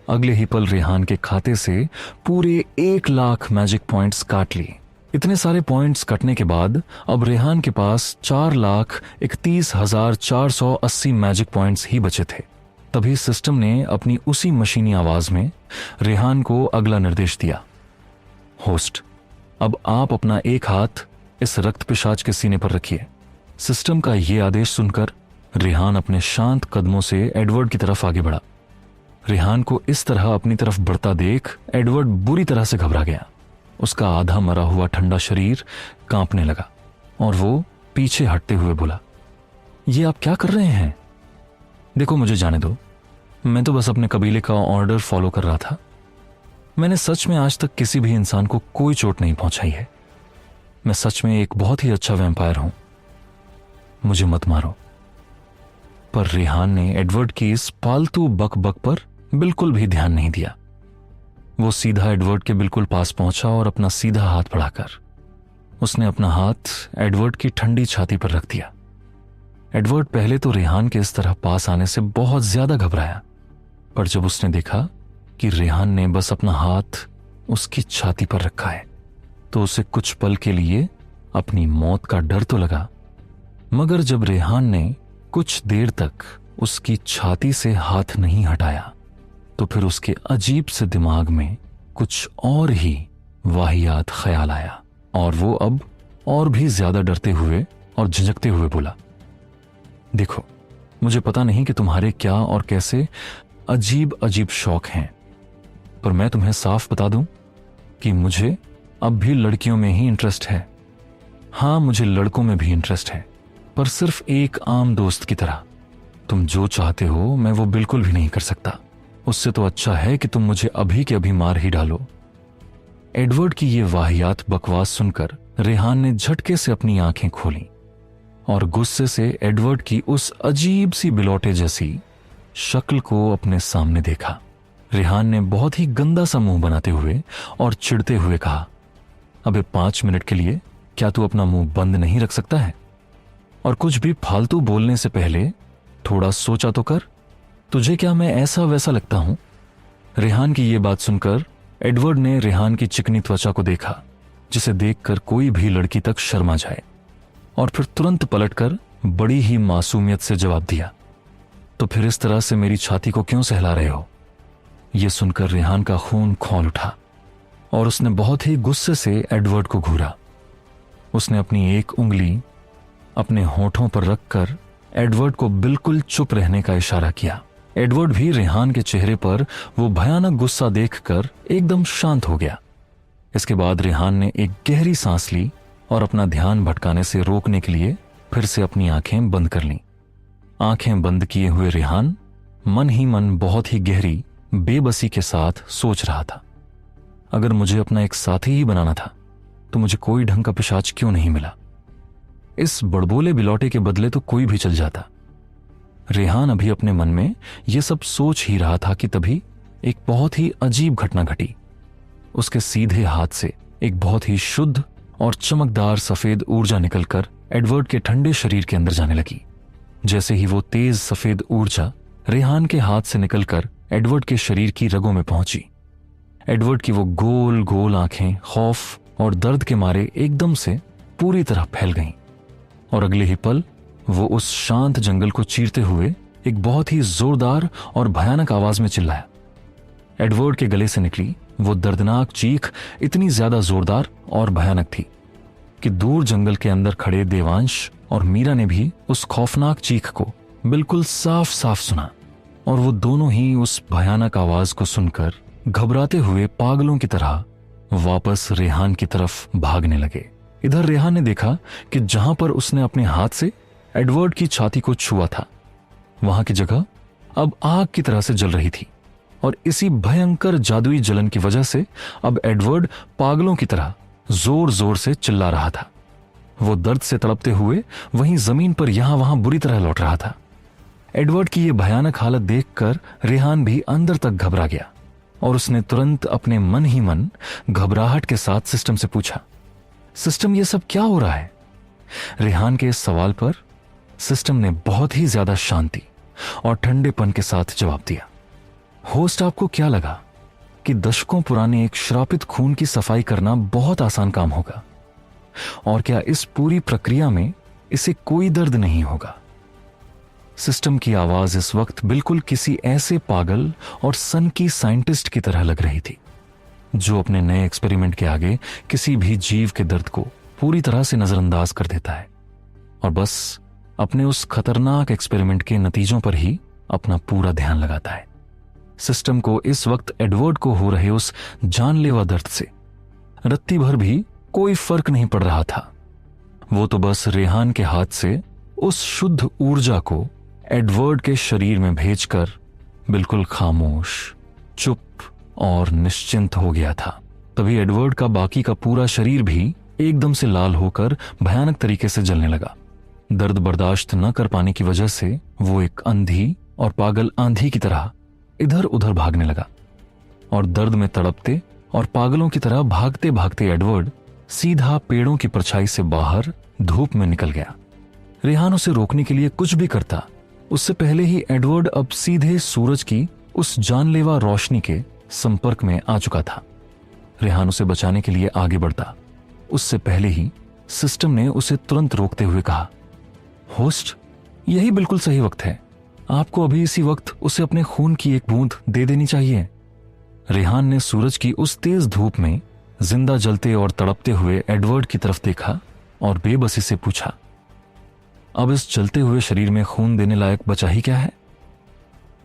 अगले ही पल रेहान के खाते से पूरे 1 लाख मैजिक पॉइंट्स काट लिए। इतने सारे पॉइंट्स कटने के बाद अब रेहान के पास 4,31,480 मैजिक पॉइंट्स ही बचे थे। तभी सिस्टम ने अपनी उसी मशीनी आवाज में रेहान को अगला निर्देश दिया, होस्ट, अब आप अपना एक हाथ इस रक्त पिशाच के सीने पर रखिए। सिस्टम का यह आदेश सुनकर रेहान अपने शांत कदमों से एडवर्ड की तरफ आगे बढ़ा। रेहान को इस तरह अपनी तरफ बढ़ता देख एडवर्ड बुरी तरह से घबरा गया। उसका आधा मरा हुआ ठंडा शरीर कांपने लगा और वो पीछे हटते हुए बोला, ये आप क्या कर रहे हैं? देखो, मुझे जाने दो, मैं तो बस अपने कबीले का ऑर्डर फॉलो कर रहा था। मैंने सच में आज तक किसी भी इंसान को कोई चोट नहीं पहुंचाई है। मैं सच में एक बहुत ही अच्छा वैम्पायर हूं, मुझे मत मारो। पर रेहान ने एडवर्ड की इस पालतू बक पर बिल्कुल भी ध्यान नहीं दिया। वो सीधा एडवर्ड के बिल्कुल पास पहुंचा और अपना सीधा हाथ बढ़ाकर उसने अपना हाथ एडवर्ड की ठंडी छाती पर रख दिया। एडवर्ड पहले तो रेहान के इस तरह पास आने से बहुत ज्यादा घबराया, पर जब उसने देखा कि रेहान ने बस अपना हाथ उसकी छाती पर रखा है तो उसे कुछ पल के लिए अपनी मौत का डर तो लगा, मगर जब रेहान ने कुछ देर तक उसकी छाती से हाथ नहीं हटाया तो फिर उसके अजीब से दिमाग में कुछ और ही वाहियात ख्याल आया और वो अब और भी ज्यादा डरते हुए और झिझकते हुए बोला, देखो, मुझे पता नहीं कि तुम्हारे क्या और कैसे अजीब अजीब शौक हैं, पर मैं तुम्हें साफ बता दूं कि मुझे अब भी लड़कियों में ही इंटरेस्ट है। हां, मुझे लड़कों में भी इंटरेस्ट है, पर सिर्फ एक आम दोस्त की तरह। तुम जो चाहते हो मैं वो बिल्कुल भी नहीं कर सकता। उससे तो अच्छा है कि तुम मुझे अभी के अभी मार ही डालो। एडवर्ड की ये वाहियात बकवास सुनकर रेहान ने झटके से अपनी आंखें खोली और गुस्से से एडवर्ड की उस अजीब सी बिलौटे जैसी शक्ल को अपने सामने देखा। रेहान ने बहुत ही गंदा सा मुंह बनाते हुए और चिढ़ते हुए कहा, अबे 5 मिनट के लिए क्या तू अपना मुंह बंद नहीं रख सकता है? और कुछ भी फालतू बोलने से पहले थोड़ा सोचा तो कर। तुझे क्या मैं ऐसा वैसा लगता हूं? रेहान की यह बात सुनकर एडवर्ड ने रेहान की चिकनी त्वचा को देखा, जिसे देखकर कोई भी लड़की तक शर्मा जाए, और फिर तुरंत पलटकर बड़ी ही मासूमियत से जवाब दिया, तो फिर इस तरह से मेरी छाती को क्यों सहला रहे हो? यह सुनकर रेहान का खून खौल उठा और उसने बहुत ही गुस्से से एडवर्ड को घूरा। उसने अपनी एक उंगली अपने होठों पर रखकर एडवर्ड को बिल्कुल चुप रहने का इशारा किया। एडवर्ड भी रेहान के चेहरे पर वो भयानक गुस्सा देखकर एकदम शांत हो गया। इसके बाद रेहान ने एक गहरी सांस ली और अपना ध्यान भटकाने से रोकने के लिए फिर से अपनी आंखें बंद कर लीं। आंखें बंद किए हुए रेहान मन ही मन बहुत ही गहरी बेबसी के साथ सोच रहा था, अगर मुझे अपना एक साथी ही बनाना था तो मुझे कोई ढंग का पिशाच क्यों नहीं मिला? इस बड़बोले बिलौटे के बदले तो कोई भी चल जाता। रेहान अभी अपने मन में यह सब सोच ही रहा था कि तभी एक बहुत ही अजीब घटना घटी। उसके सीधे हाथ से एक बहुत ही शुद्ध और चमकदार सफेद ऊर्जा निकलकर एडवर्ड के ठंडे शरीर के अंदर जाने लगी। जैसे ही वो तेज सफेद ऊर्जा रेहान के हाथ से निकलकर एडवर्ड के शरीर की रगों में पहुंची, एडवर्ड की वो गोल गोल आंखें खौफ और दर्द के मारे एकदम से पूरी तरह फैल गईं और अगले ही पल वो उस शांत जंगल को चीरते हुए एक बहुत ही जोरदार और भयानक आवाज में चिल्लाया। एडवर्ड के गले से निकली वो दर्दनाक चीख इतनी ज्यादा जोरदार और भयानक थी कि दूर जंगल के अंदर खड़े देवांश और मीरा ने भी उस खौफनाक चीख को बिल्कुल साफ साफ सुना, और वो दोनों ही उस भयानक आवाज को सुनकर घबराते हुए पागलों की तरह वापस रेहान की तरफ भागने लगे। इधर रेहान ने देखा कि जहां पर उसने अपने हाथ से एडवर्ड की छाती को छुआ था, वहां की जगह अब आग की तरह से जल रही थी, और इसी भयंकर जादुई जलन की वजह से अब एडवर्ड पागलों की तरह जोर जोर से चिल्ला रहा था। वो दर्द से तड़पते हुए वहीं जमीन पर यहां वहां बुरी तरह लौट रहा था। एडवर्ड की यह भयानक हालत देखकर रेहान भी अंदर तक घबरा गया और उसने तुरंत अपने मन ही मन घबराहट के साथ सिस्टम से पूछा, सिस्टम ये सब क्या हो रहा है? रेहान के इस सवाल पर सिस्टम ने बहुत ही ज्यादा शांति और ठंडेपन के साथ जवाब दिया, होस्ट आपको क्या लगा कि दशकों पुराने एक श्रापित खून की सफाई करना बहुत आसान काम होगा? और क्या इस पूरी प्रक्रिया में इसे कोई दर्द नहीं होगा? सिस्टम की आवाज इस वक्त बिल्कुल किसी ऐसे पागल और सनकी साइंटिस्ट की तरह लग रही थी जो अपने नए एक्सपेरिमेंट के आगे किसी भी जीव के दर्द को पूरी तरह से नजरअंदाज कर देता है और बस अपने उस खतरनाक एक्सपेरिमेंट के नतीजों पर ही अपना पूरा ध्यान लगाता है। सिस्टम को इस वक्त एडवर्ड को हो रहे उस जानलेवा दर्द से रत्ती भर भी कोई फर्क नहीं पड़ रहा था। वो तो बस रेहान के हाथ से उस शुद्ध ऊर्जा को एडवर्ड के शरीर में भेजकर बिल्कुल खामोश, चुप और निश्चिंत हो गया था। तभी एडवर्ड का बाकी का पूरा शरीर भी एकदम से लाल होकर भयानक तरीके से जलने लगा। दर्द बर्दाश्त न कर पाने की वजह से वो एक अंधी और पागल आंधी की तरह इधर उधर भागने लगा और दर्द में तड़पते और पागलों की तरह भागते भागते एडवर्ड सीधा पेड़ों की परछाई से बाहर धूप में निकल गया। रेहान उसे रोकने के लिए कुछ भी करता, उससे पहले ही एडवर्ड अब सीधे सूरज की उस जानलेवा रोशनी के संपर्क में आ चुका था। रेहान उसे बचाने के लिए आगे बढ़ता, उससे पहले ही सिस्टम ने उसे तुरंत रोकते हुए कहा, होस्ट यही बिल्कुल सही वक्त है, आपको अभी इसी वक्त उसे अपने खून की एक बूंद दे देनी चाहिए। रेहान ने सूरज की उस तेज धूप में जिंदा जलते और तड़पते हुए एडवर्ड की तरफ देखा और बेबसी से पूछा, अब इस जलते हुए शरीर में खून देने लायक बचा ही क्या है?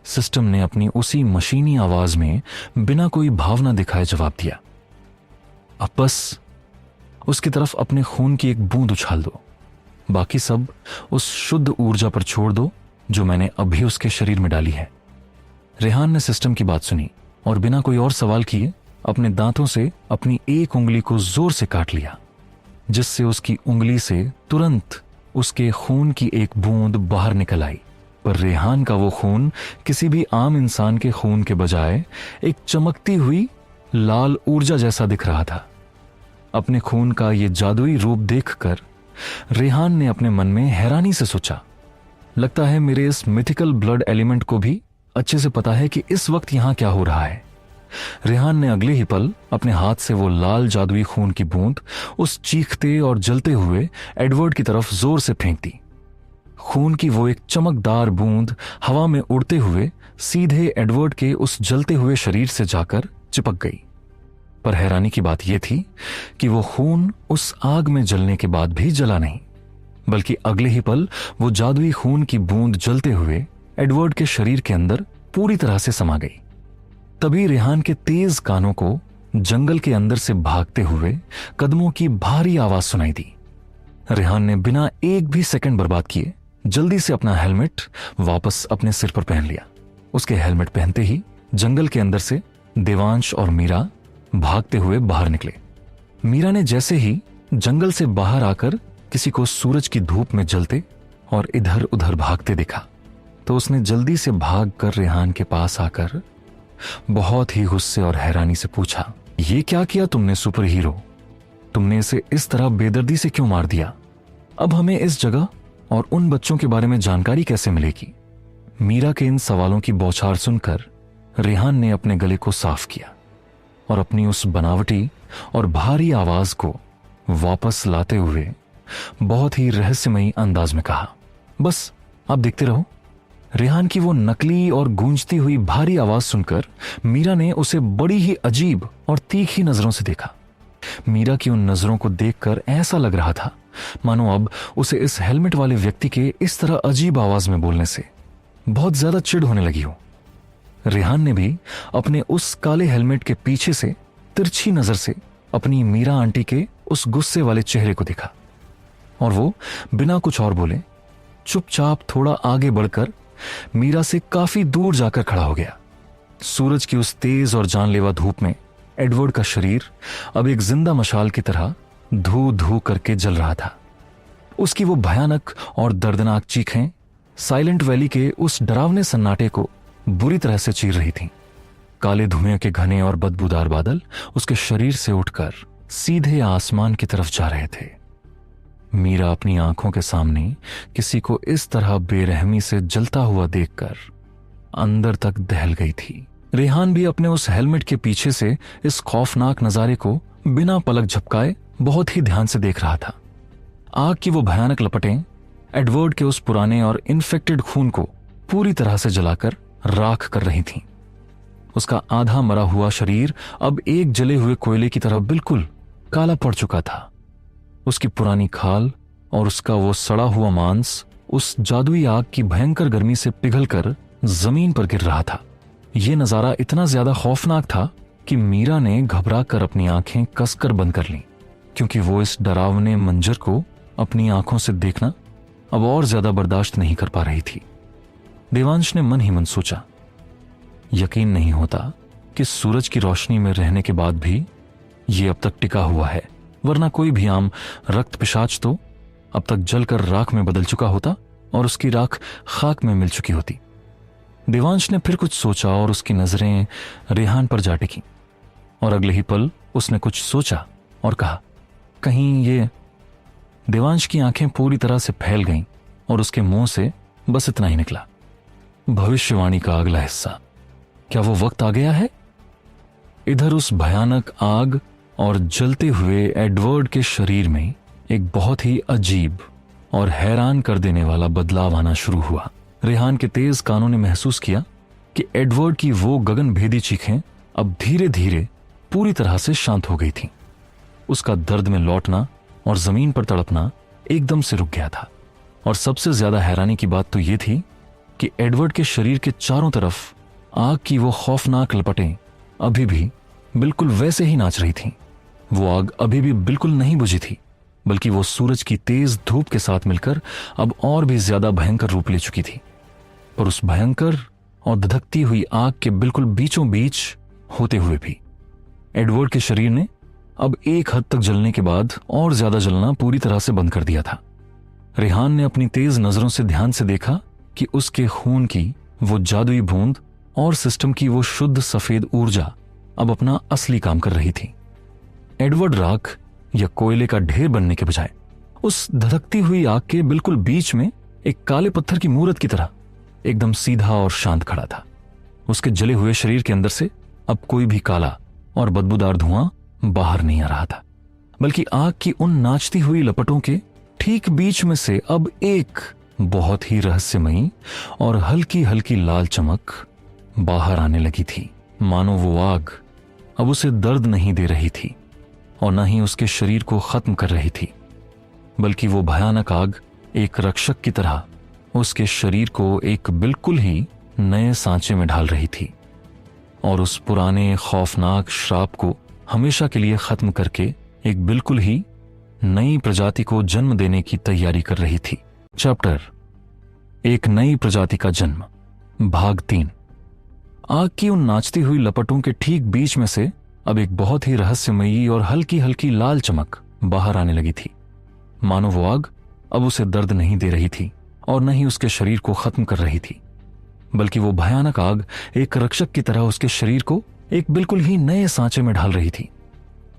सिस्टम ने अपनी उसी मशीनी आवाज में बिना कोई भावना दिखाए जवाब दिया, अब बस उसकी तरफ अपने खून की एक बूंद उछाल दो, बाकी सब उस शुद्ध ऊर्जा पर छोड़ दो जो मैंने अभी उसके शरीर में डाली है। रेहान ने सिस्टम की बात सुनी और बिना कोई और सवाल किए अपने दांतों से अपनी एक उंगली को जोर से काट लिया, जिससे उसकी उंगली से तुरंत उसके खून की एक बूंद बाहर निकल आई। पर रेहान का वो खून किसी भी आम इंसान के खून के बजाय एक चमकती हुई लाल ऊर्जा जैसा दिख रहा था। अपने खून का ये जादुई रूप देखकर रेहान ने अपने मन में हैरानी से सोचा, लगता है मेरे इस मिथिकल ब्लड एलिमेंट को भी अच्छे से पता है कि इस वक्त यहां क्या हो रहा है। रेहान ने अगले ही पल अपने हाथ से वो लाल जादुई खून की बूंद उस चीखते और जलते हुए एडवर्ड की तरफ जोर से फेंक दी। खून की वो एक चमकदार बूंद हवा में उड़ते हुए सीधे एडवर्ड के उस जलते हुए शरीर से जाकर चिपक गई। पर हैरानी की बात यह थी कि वो खून उस आग में जलने के बाद भी जला नहीं, बल्कि अगले ही पल वो जादुई खून की बूंद जलते हुए एडवर्ड के शरीर के अंदर पूरी तरह से समा गई। तभी रेहान के तेज कानों को जंगल के अंदर से भागते हुए कदमों की भारी आवाज सुनाई दी। रेहान ने बिना एक भी सेकंड बर्बाद किए जल्दी से अपना हेलमेट वापस अपने सिर पर पहन लिया। उसके हेलमेट पहनते ही जंगल के अंदर से देवांश और मीरा भागते हुए बाहर निकले। मीरा ने जैसे ही जंगल से बाहर आकर किसी को सूरज की धूप में जलते और इधर उधर भागते देखा तो उसने जल्दी से भागकर रेहान के पास आकर बहुत ही गुस्से और हैरानी से पूछा, ये क्या किया तुमने सुपर हीरो? तुमने इसे इस तरह बेदर्दी से क्यों मार दिया? अब हमें इस जगह और उन बच्चों के बारे में जानकारी कैसे मिलेगी? मीरा के इन सवालों की बौछार सुनकर रेहान ने अपने गले को साफ किया और अपनी उस बनावटी और भारी आवाज को वापस लाते हुए बहुत ही रहस्यमयी अंदाज में कहा, बस आप देखते रहो। रेहान की वो नकली और गूंजती हुई भारी आवाज सुनकर मीरा ने उसे बड़ी ही अजीब और तीखी नजरों से देखा। मीरा की उन नजरों को देखकर ऐसा लग रहा था मानो अब उसे इस हेलमेट वाले व्यक्ति के इस तरह अजीब आवाज में बोलने से बहुत ज्यादा चिढ़ होने लगी हो। रेहान ने भी अपने उस काले हेलमेट के पीछे से तिरछी नजर से अपनी मीरा आंटी के उस गुस्से वाले चेहरे को देखा और वो बिना कुछ और बोले चुपचाप थोड़ा आगे बढ़कर मीरा से काफी दूर जाकर खड़ा हो गया। सूरज की उस तेज और जानलेवा धूप में एडवर्ड का शरीर अब एक जिंदा मशाल की तरह धू धू करके जल रहा था। उसकी वो भयानक और दर्दनाक चीखें साइलेंट वैली के उस डरावने सन्नाटे को बुरी तरह से चीर रही थीं। काले धुएं के घने और बदबूदार बादल उसके शरीर से उठकर सीधे आसमान की तरफ जा रहे थे। मीरा अपनी आंखों के सामने किसी को इस तरह बेरहमी से जलता हुआ देखकर अंदर तक दहल गई थी। रेहान भी अपने उस हेलमेट के पीछे से इस खौफनाक नजारे को बिना पलक झपकाए बहुत ही ध्यान से देख रहा था। आग की वो भयानक लपटें एडवर्ड के उस पुराने और इन्फेक्टेड खून को पूरी तरह से जलाकर राख कर रही थीं। उसका आधा मरा हुआ शरीर अब एक जले हुए कोयले की तरह बिल्कुल काला पड़ चुका था। उसकी पुरानी खाल और उसका वो सड़ा हुआ मांस उस जादुई आग की भयंकर गर्मी से पिघलकर जमीन पर गिर रहा था। यह नजारा इतना ज्यादा खौफनाक था कि मीरा ने घबरा कर अपनी आंखें कसकर बंद कर लीं, क्योंकि वो इस डरावने मंजर को अपनी आंखों से देखना अब और ज्यादा बर्दाश्त नहीं कर पा रही थी। देवांश ने मन ही मन सोचा, यकीन नहीं होता कि सूरज की रोशनी में रहने के बाद भी ये अब तक टिका हुआ है, वरना कोई भी आम रक्त पिशाच तो अब तक जलकर राख में बदल चुका होता और उसकी राख खाक में मिल चुकी होती। देवांश ने फिर कुछ सोचा और उसकी नजरें रेहान पर जा टिकी, और अगले ही पल उसने कुछ सोचा और कहा, कहीं ये। देवांश की आंखें पूरी तरह से फैल गईं और उसके मुंह से बस इतना ही निकला, भविष्यवाणी का अगला हिस्सा। क्या वो वक्त आ गया है? इधर उस भयानक आग और जलते हुए एडवर्ड के शरीर में एक बहुत ही अजीब और हैरान कर देने वाला बदलाव आना शुरू हुआ। रेहान के तेज कानों ने महसूस किया कि एडवर्ड की वो गगनभेदी चीखें अब धीरे धीरे पूरी तरह से शांत हो गई थीं। उसका दर्द में लौटना और जमीन पर तड़पना एकदम से रुक गया था। और सबसे ज्यादा हैरानी की बात तो यह थी कि एडवर्ड के शरीर के चारों तरफ आग की वो खौफनाक लपटें अभी भी बिल्कुल वैसे ही नाच रही थीं। वो आग अभी भी बिल्कुल नहीं बुझी थी, बल्कि वो सूरज की तेज धूप के साथ मिलकर अब और भी ज्यादा भयंकर रूप ले चुकी थी। पर उस भयंकर और धधकती हुई आग के बिल्कुल बीचों बीच होते हुए भी एडवर्ड के शरीर ने अब एक हद तक जलने के बाद और ज्यादा जलना पूरी तरह से बंद कर दिया था। रेहान ने अपनी तेज नजरों से ध्यान से देखा कि उसके खून की वो जादुई बूंद और सिस्टम की वो शुद्ध सफेद ऊर्जा अब अपना असली काम कर रही थी। एडवर्ड राख या कोयले का ढेर बनने के बजाय उस धधकती हुई आग के बिल्कुल बीच में एक काले पत्थर की मूर्त की तरह एकदम सीधा और शांत खड़ा था। उसके जले हुए शरीर के अंदर से अब कोई भी काला और बदबूदार धुआं बाहर नहीं आ रहा था, बल्कि आग की उन नाचती हुई लपटों के ठीक बीच में से अब एक बहुत ही रहस्यमयी और हल्की हल्की लाल चमक बाहर आने लगी थी। मानो वो आग अब उसे दर्द नहीं दे रही थी और न ही उसके शरीर को खत्म कर रही थी, बल्कि वो भयानक आग एक रक्षक की तरह उसके शरीर को एक बिल्कुल ही नए सांचे में ढाल रही थी और उस पुराने खौफनाक श्राप को हमेशा के लिए खत्म करके एक बिल्कुल ही नई प्रजाति को जन्म देने की तैयारी कर रही थी। चैप्टर एक नई प्रजाति का जन्म, भाग 3। आग की उन नाचती हुई लपटों के ठीक बीच में से अब एक बहुत ही रहस्यमयी और हल्की हल्की लाल चमक बाहर आने लगी थी। मानो वो आग अब उसे दर्द नहीं दे रही थी और न ही उसके शरीर को खत्म कर रही थी, बल्कि वो भयानक आग एक रक्षक की तरह उसके शरीर को एक बिल्कुल ही नए सांचे में ढाल रही थी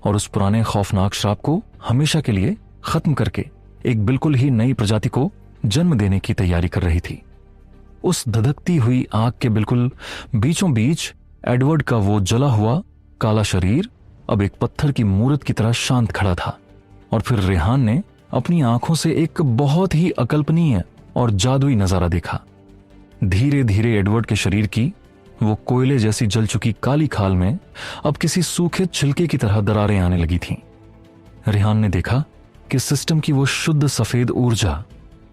और उस पुराने खौफनाक श्राप को हमेशा के लिए खत्म करके एक बिल्कुल ही नई प्रजाति को जन्म देने की तैयारी कर रही थी। उस धधकती हुई आग के बिल्कुल बीचों बीच एडवर्ड का वो जला हुआ काला शरीर अब एक पत्थर की मूर्त की तरह शांत खड़ा था। और फिर रेहान ने अपनी आंखों से एक बहुत ही अकल्पनीय और जादुई नजारा देखा। धीरे धीरे एडवर्ड के शरीर की वो कोयले जैसी जल चुकी काली खाल में अब किसी सूखे छिलके की तरह दरारें आने लगी थीं। रेहान ने देखा कि सिस्टम की वो शुद्ध सफेद ऊर्जा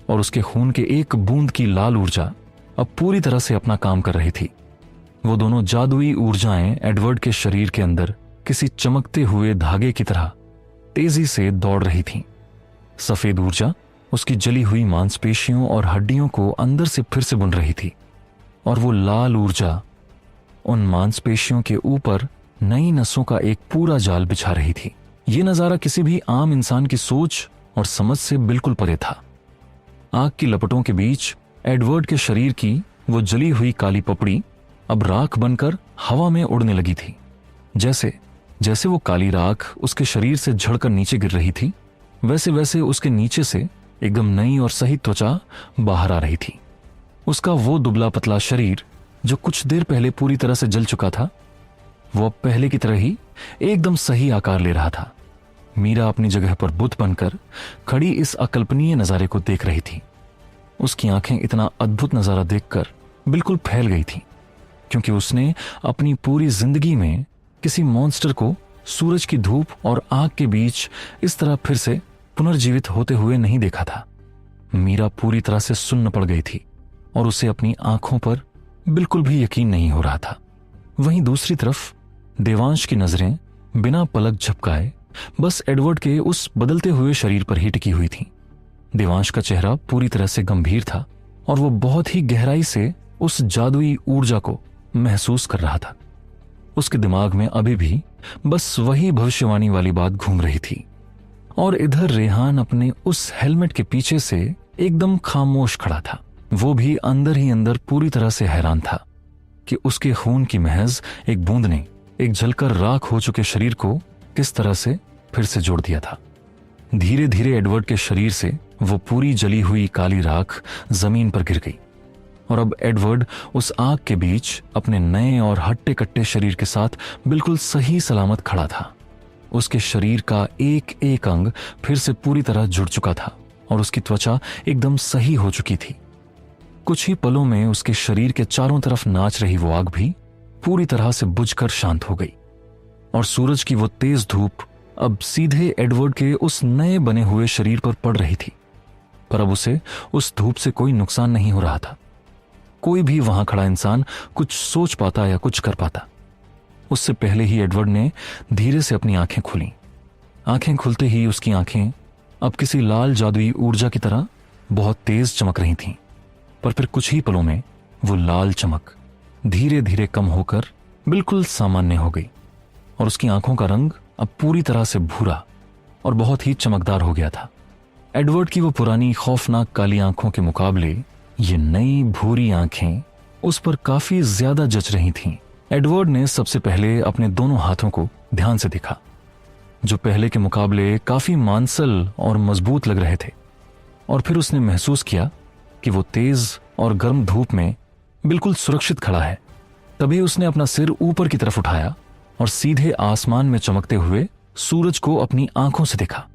और उसके खून के एक बूंद की लाल ऊर्जा अब पूरी तरह से अपना काम कर रही थी। वो दोनों जादुई ऊर्जाएं एडवर्ड के शरीर के अंदर किसी चमकते हुए धागे की तरह तेजी से दौड़ रही थीं। सफेद ऊर्जा उसकी जली हुई मांसपेशियों और हड्डियों को अंदर से फिर से बुन रही थी और वो लाल ऊर्जा उन मांसपेशियों के ऊपर नई नसों का एक पूरा जाल बिछा रही थी। ये नजारा किसी भी आम इंसान की सोच और समझ से बिल्कुल परे था। आग की लपटों के बीच एडवर्ड के शरीर की वो जली हुई काली पपड़ी अब राख बनकर हवा में उड़ने लगी थी। जैसे जैसे वो काली राख उसके शरीर से झड़कर नीचे गिर रही थी, वैसे वैसे उसके नीचे से एकदम नई और सही त्वचा बाहर आ रही थी। उसका वो दुबला पतला शरीर जो कुछ देर पहले पूरी तरह से जल चुका था, वो अब पहले की तरह ही एकदम सही आकार ले रहा था। मीरा अपनी जगह पर बुत बनकर खड़ी इस अकल्पनीय नजारे को देख रही थी। उसकी आंखें इतना अद्भुत नजारा देखकर बिल्कुल फैल गई थी, क्योंकि उसने अपनी पूरी जिंदगी में किसी मॉन्स्टर को सूरज की धूप और आग के बीच इस तरह फिर से पुनर्जीवित होते हुए नहीं देखा था। मीरा पूरी तरह से सुन्न पड़ गई थी और उसे अपनी आंखों पर बिल्कुल भी यकीन नहीं हो रहा था। वहीं दूसरी तरफ देवांश की नजरें बिना पलक झपकाए बस एडवर्ड के उस बदलते हुए शरीर पर ही टिकी हुई थीं। देवांश का चेहरा पूरी तरह से गंभीर था और वो बहुत ही गहराई से उस जादुई ऊर्जा को महसूस कर रहा था। उसके दिमाग में अभी भी बस वही भविष्यवाणी वाली बात घूम रही थी। और इधर रेहान अपने उस हेलमेट के पीछे से एकदम खामोश खड़ा था। वो भी अंदर ही अंदर पूरी तरह से हैरान था कि उसके खून की महज एक बूंद ने एक जलकर राख हो चुके शरीर को किस तरह से फिर से जोड़ दिया था। धीरे धीरे एडवर्ड के शरीर से वो पूरी जली हुई काली राख जमीन पर गिर गई और अब एडवर्ड उस आग के बीच अपने नए और हट्टे कट्टे शरीर के साथ बिल्कुल सही सलामत खड़ा था। उसके शरीर का एक एक अंग फिर से पूरी तरह जुड़ चुका था और उसकी त्वचा एकदम सही हो चुकी थी। कुछ ही पलों में उसके शरीर के चारों तरफ नाच रही वो आग भी पूरी तरह से बुझकर शांत हो गई और सूरज की वो तेज धूप अब सीधे एडवर्ड के उस नए बने हुए शरीर पर पड़ रही थी। पर अब उसे उस धूप से कोई नुकसान नहीं हो रहा था। कोई भी वहां खड़ा इंसान कुछ सोच पाता या कुछ कर पाता। उससे पहले ही एडवर्ड ने धीरे से अपनी आंखें खोली। आंखें खुलते ही उसकी आंखें अब किसी लाल जादुई ऊर्जा की तरह बहुत तेज चमक रही थीं। पर फिर कुछ ही पलों में वो लाल चमक धीरे धीरे कम होकर बिल्कुल सामान्य हो गई और उसकी आंखों का रंग अब पूरी तरह से भूरा और बहुत ही चमकदार हो गया था। एडवर्ड की वो पुरानी खौफनाक काली आंखों के मुकाबले ये नई भूरी आंखें उस पर काफी ज्यादा जच रही थीं। एडवर्ड ने सबसे पहले अपने दोनों हाथों को ध्यान से देखा, जो पहले के मुकाबले काफी मांसल और मजबूत लग रहे थे। और फिर उसने महसूस किया कि वो तेज और गर्म धूप में बिल्कुल सुरक्षित खड़ा है। तभी उसने अपना सिर ऊपर की तरफ उठाया और सीधे आसमान में चमकते हुए सूरज को अपनी आंखों से देखा।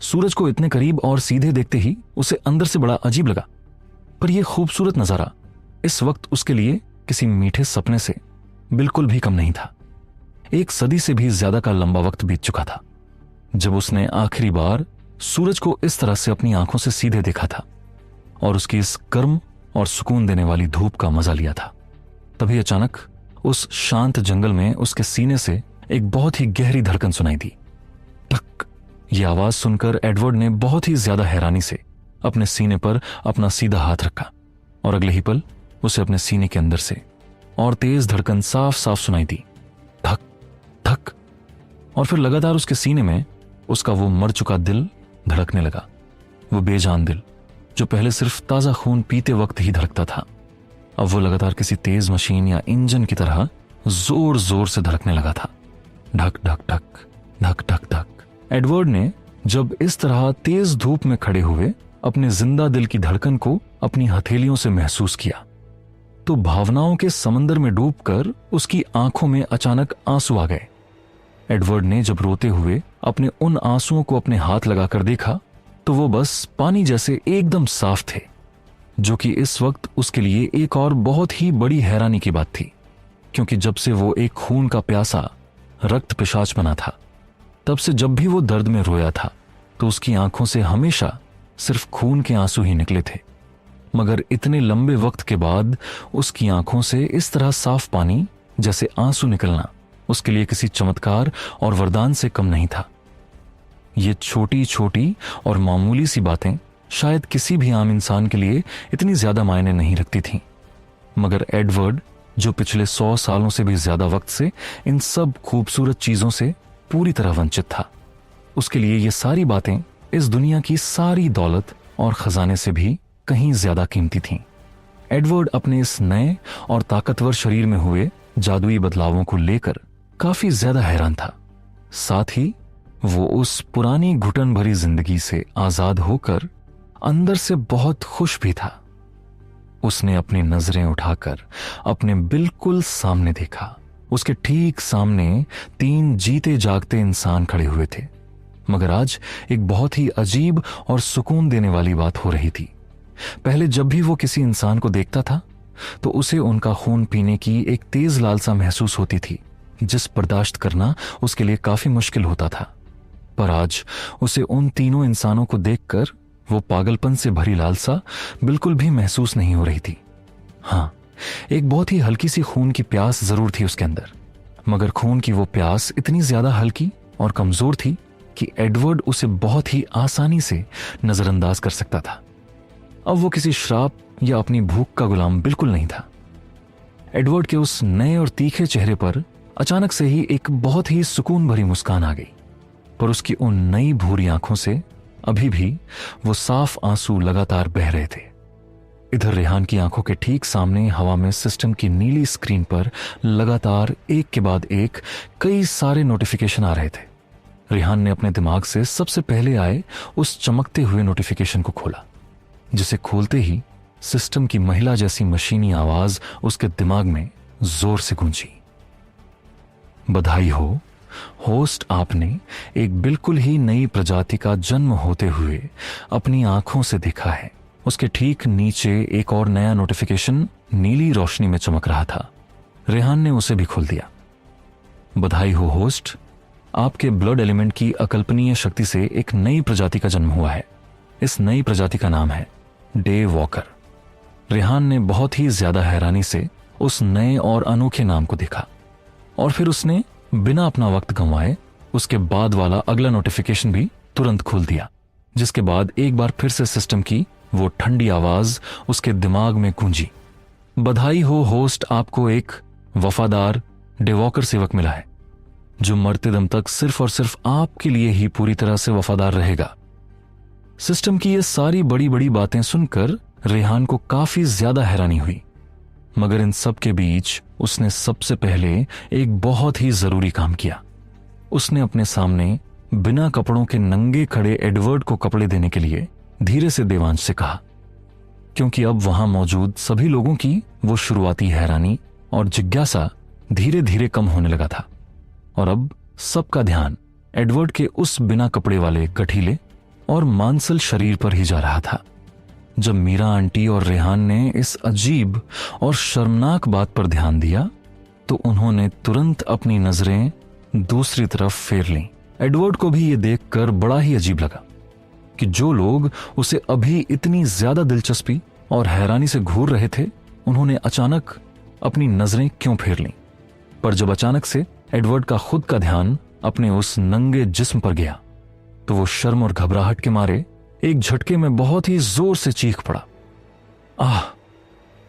सूरज को इतने करीब और सीधे देखते ही उसे अंदर से बड़ा अजीब लगा, पर यह खूबसूरत नजारा इस वक्त उसके लिए किसी मीठे सपने से बिल्कुल भी कम नहीं था। 1 सदी से भी ज्यादा का लंबा वक्त बीत चुका था जब उसने आखिरी बार सूरज को इस तरह से अपनी आंखों से सीधे देखा था और उसकी इस गर्म और सुकून देने वाली धूप का मजा लिया था। तभी अचानक उस शांत जंगल में उसके सीने से एक बहुत ही गहरी धड़कन सुनाई दी। टक। यह आवाज सुनकर एडवर्ड ने बहुत ही ज्यादा हैरानी से अपने सीने पर अपना सीधा हाथ रखा और अगले ही पल उसे अपने सीने के अंदर से और तेज धड़कन साफ साफ सुनाई दी। धक धक। और फिर लगातार उसके सीने में उसका वो मर चुका दिल धड़कने लगा। वो बेजान दिल जो पहले सिर्फ ताजा खून पीते वक्त ही धड़कता था, अब वो लगातार किसी तेज मशीन या इंजन की तरह जोर जोर से धड़कने लगा था। ढक ढक ढक धक धक धक। एडवर्ड ने जब इस तरह तेज धूप में खड़े हुए अपने जिंदा दिल की धड़कन को अपनी हथेलियों से महसूस किया तो भावनाओं के समंदर में डूबकर उसकी आंखों में अचानक आंसू आ गए। एडवर्ड ने जब रोते हुए अपने उन आंसुओं को अपने हाथ लगाकर देखा तो वो बस पानी जैसे एकदम साफ थे, जो कि इस वक्त उसके लिए एक और बहुत ही बड़ी हैरानी की बात थी, क्योंकि जब से वो एक खून का प्यासा रक्त पिशाच बना था, तब से जब भी वो दर्द में रोया था तो उसकी आंखों से हमेशा सिर्फ खून के आंसू ही निकले थे। मगर इतने लंबे वक्त के बाद उसकी आंखों से इस तरह साफ पानी जैसे आंसू निकलना उसके लिए किसी चमत्कार और वरदान से कम नहीं था। ये छोटी छोटी और मामूली सी बातें शायद किसी भी आम इंसान के लिए इतनी ज्यादा मायने नहीं रखती थीं, मगर एडवर्ड जो पिछले 100 सालों से भी ज्यादा वक्त से इन सब खूबसूरत चीजों से पूरी तरह वंचित था, उसके लिए ये सारी बातें इस दुनिया की सारी दौलत और खजाने से भी कहीं ज्यादा कीमती थीं। एडवर्ड अपने इस नए और ताकतवर शरीर में हुए जादुई बदलावों को लेकर काफी ज्यादा हैरान था। साथ ही वो उस पुरानी घुटन भरी जिंदगी से आजाद होकर अंदर से बहुत खुश भी था। उसने अपनी नजरें उठाकर अपने बिल्कुल सामने देखा। उसके ठीक सामने 3 जीते जागते इंसान खड़े हुए थे। मगर आज एक बहुत ही अजीब और सुकून देने वाली बात हो रही थी। पहले जब भी वो किसी इंसान को देखता था तो उसे उनका खून पीने की एक तेज लालसा महसूस होती थी, जिस बर्दाश्त करना उसके लिए काफी मुश्किल होता था। पर आज उसे उन तीनों इंसानों को देखकर वो पागलपन से भरी लालसा बिल्कुल भी महसूस नहीं हो रही थी। हाँ, एक बहुत ही हल्की सी खून की प्यास जरूर थी उसके अंदर, मगर खून की वो प्यास इतनी ज्यादा हल्की और कमजोर थी कि एडवर्ड उसे बहुत ही आसानी से नजरअंदाज कर सकता था। अब वो किसी श्राप या अपनी भूख का गुलाम बिल्कुल नहीं था। एडवर्ड के उस नए और तीखे चेहरे पर अचानक से ही एक बहुत ही सुकून भरी मुस्कान आ गई, पर उसकी उन नई भूरी आंखों से अभी भी वो साफ आंसू लगातार बह रहे थे। इधर रेहान की आंखों के ठीक सामने हवा में सिस्टम की नीली स्क्रीन पर लगातार एक के बाद एक कई सारे नोटिफिकेशन आ रहे थे। रेहान ने अपने दिमाग से सबसे पहले आए उस चमकते हुए नोटिफिकेशन को खोला, जिसे खोलते ही सिस्टम की महिला जैसी मशीनी आवाज उसके दिमाग में जोर से गूंजी। बधाई हो होस्ट, आपने एक बिल्कुल ही नई प्रजाति का जन्म होते हुए अपनी आंखों से देखा है। उसके ठीक नीचे एक और नया नोटिफिकेशन नीली रोशनी में चमक रहा था। रेहान ने उसे भी खोल दिया। बधाई हो होस्ट, आपके ब्लड एलिमेंट की अकल्पनीय शक्ति से एक नई प्रजाति का जन्म हुआ है। इस नई प्रजाति का नाम है डे वॉकर। रेहान ने बहुत ही ज्यादा हैरानी से उस नए और अनोखे नाम को देखा और फिर उसने बिना अपना वक्त गंवाए उसके बाद वाला अगला नोटिफिकेशन भी तुरंत खोल दिया, जिसके बाद एक बार फिर से सिस्टम की वो ठंडी आवाज उसके दिमाग में गूंजी। बधाई हो होस्ट, आपको एक वफादार डेवॉकर सेवक मिला है जो मरते दम तक सिर्फ और सिर्फ आपके लिए ही पूरी तरह से वफादार रहेगा। सिस्टम की ये सारी बड़ी बड़ी बातें सुनकर रेहान को काफी ज्यादा हैरानी हुई, मगर इन सब के बीच उसने सबसे पहले एक बहुत ही जरूरी काम किया। उसने अपने सामने बिना कपड़ों के नंगे खड़े एडवर्ड को कपड़े देने के लिए धीरे से देवांश से कहा, क्योंकि अब वहां मौजूद सभी लोगों की वो शुरुआती हैरानी और जिज्ञासा धीरे धीरे कम होने लगा था और अब सबका ध्यान एडवर्ड के उस बिना कपड़े वाले गठीले और मांसल शरीर पर ही जा रहा था। जब मीरा आंटी और रेहान ने इस अजीब और शर्मनाक बात पर ध्यान दिया तो उन्होंने तुरंत अपनी नजरें दूसरी तरफ फेर लीं। एडवर्ड को भी ये देखकर बड़ा ही अजीब लगा कि जो लोग उसे अभी इतनी ज्यादा दिलचस्पी और हैरानी से घूर रहे थे, उन्होंने अचानक अपनी नजरें क्यों फेर लीं। पर जब अचानक से एडवर्ड का खुद का ध्यान अपने उस नंगे जिस्म पर गया तो वो शर्म और घबराहट के मारे एक झटके में बहुत ही जोर से चीख पड़ा, आह!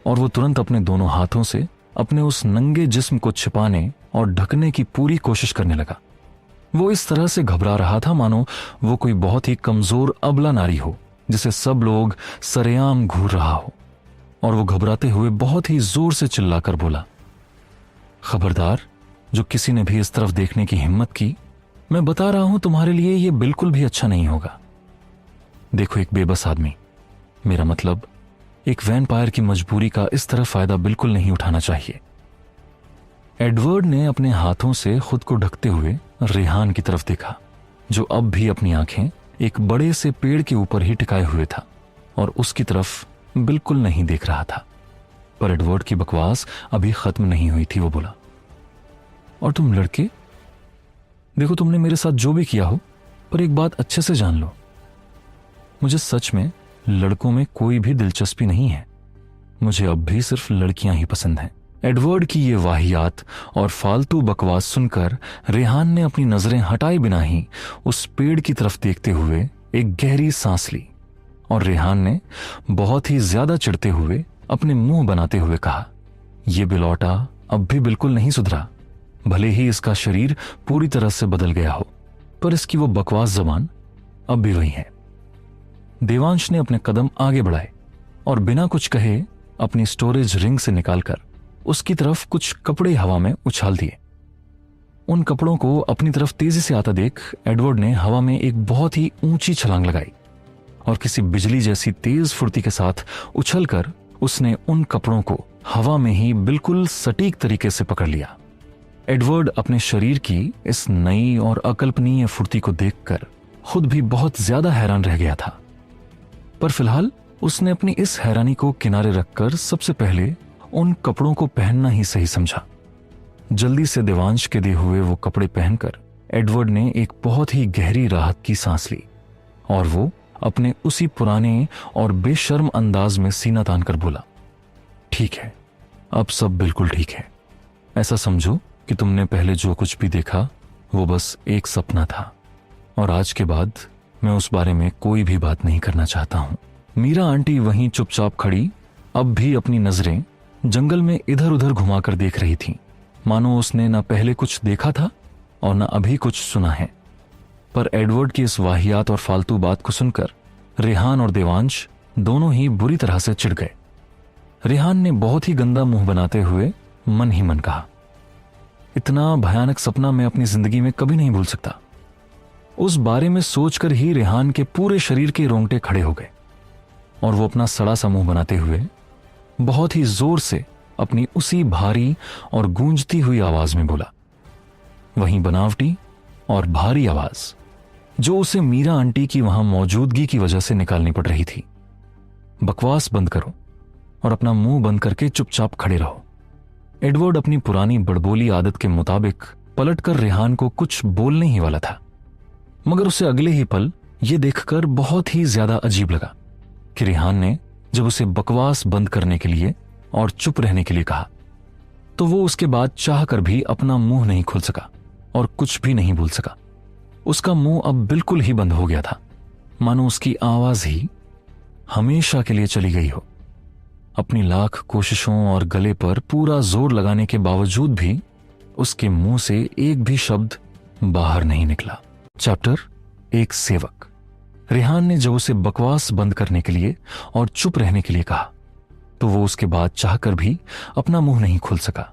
और वो तुरंत अपने दोनों हाथों से अपने उस नंगे जिस्म को छिपाने और ढकने की पूरी कोशिश करने लगा। वो इस तरह से घबरा रहा था मानो वो कोई बहुत ही कमजोर अबला नारी हो जिसे सब लोग सरेआम घूर रहा हो। और वो घबराते हुए बहुत ही जोर से चिल्लाकर बोला, खबरदार, जो किसी ने भी इस तरफ देखने की हिम्मत की, मैं बता रहा हूं तुम्हारे लिए ये बिल्कुल भी अच्छा नहीं होगा। देखो, एक बेबस आदमी, मेरा मतलब एक वैम्पायर की मजबूरी का इस तरह फायदा बिल्कुल नहीं उठाना चाहिए। एडवर्ड ने अपने हाथों से खुद को ढकते हुए रेहान की तरफ देखा, जो अब भी अपनी आंखें एक बड़े से पेड़ के ऊपर ही टिकाए हुए था और उसकी तरफ बिल्कुल नहीं देख रहा था। पर एडवर्ड की बकवास अभी खत्म नहीं हुई थी। वो बोला, और तुम लड़के, देखो, तुमने मेरे साथ जो भी किया हो, पर एक बात अच्छे से जान लो, मुझे सच में लड़कों में कोई भी दिलचस्पी नहीं है। मुझे अब भी सिर्फ लड़कियां ही पसंद हैं। एडवर्ड की ये वाहियात और फालतू बकवास सुनकर रेहान ने अपनी नजरें हटाए बिना ही उस पेड़ की तरफ देखते हुए एक गहरी सांस ली और रेहान ने बहुत ही ज्यादा चिढ़ते हुए अपने मुंह बनाते हुए कहा, यह बिलौटा अब भी बिल्कुल नहीं सुधरा। भले ही इसका शरीर पूरी तरह से बदल गया हो, पर इसकी वो बकवास जबान अब भी वही है। देवांश ने अपने कदम आगे बढ़ाए और बिना कुछ कहे अपनी स्टोरेज रिंग से निकालकर उसकी तरफ कुछ कपड़े हवा में उछाल दिए। उन कपड़ों को अपनी तरफ तेजी से आता देख एडवर्ड ने हवा में एक बहुत ही ऊंची छलांग लगाई और किसी बिजली जैसी तेज फुर्ती के साथ उछलकर उसने उन कपड़ों को हवा में ही बिल्कुल सटीक तरीके से पकड़ लिया। एडवर्ड अपने शरीर की इस नई और अकल्पनीय फुर्ती को देखकर खुद भी बहुत ज्यादा हैरान रह गया था, पर फिलहाल उसने अपनी इस हैरानी को किनारे रखकर सबसे पहले उन कपड़ों को पहनना ही सही समझा। जल्दी से देवांश के दिए हुए वो कपड़े पहनकर एडवर्ड ने एक बहुत ही गहरी राहत की सांस ली और वो अपने उसी पुराने और बेशर्म अंदाज में सीना तान कर बोला, ठीक है, अब सब बिल्कुल ठीक है। ऐसा समझो कि तुमने पहले जो कुछ भी देखा वो बस एक सपना था और आज के बाद मैं उस बारे में कोई भी बात नहीं करना चाहता हूं। मीरा आंटी वहीं चुपचाप खड़ी अब भी अपनी नजरें जंगल में इधर उधर घुमाकर देख रही थीं, मानो उसने न पहले कुछ देखा था और न अभी कुछ सुना है। पर एडवर्ड की इस वाहियात और फालतू बात को सुनकर रेहान और देवांश दोनों ही बुरी तरह से चिढ़ गए। रेहान ने बहुत ही गंदा मुंह बनाते हुए मन ही मन कहा, इतना भयानक सपना मैं अपनी जिंदगी में कभी नहीं भूल सकता। उस बारे में सोचकर ही रेहान के पूरे शरीर के रोंगटे खड़े हो गए और वो अपना सड़ा सा मुंह बनाते हुए बहुत ही जोर से अपनी उसी भारी और गूंजती हुई आवाज में बोला, वहीं बनावटी और भारी आवाज जो उसे मीरा आंटी की वहां मौजूदगी की वजह से निकालनी पड़ रही थी, बकवास बंद करो और अपना मुंह बंद करके चुपचाप खड़े रहो। एडवर्ड अपनी पुरानी बड़बोली आदत के मुताबिक पलटकर रेहान को कुछ बोलने ही वाला था, मगर उसे अगले ही पल यह देखकर बहुत ही ज्यादा अजीब लगा कि रेहान ने जब उसे बकवास बंद करने के लिए और चुप रहने के लिए कहा तो वो उसके बाद चाहकर भी अपना मुंह नहीं खोल सका और कुछ भी नहीं बोल सका। उसका मुंह अब बिल्कुल ही बंद हो गया था, मानो उसकी आवाज ही हमेशा के लिए चली गई हो। अपनी लाख कोशिशों और गले पर पूरा जोर लगाने के बावजूद भी उसके मुंह से एक भी शब्द बाहर नहीं निकला। चैप्टर एक सेवक। रेहान ने जब उसे बकवास बंद करने के लिए और चुप रहने के लिए कहा तो वो उसके बाद चाहकर भी अपना मुंह नहीं खोल सका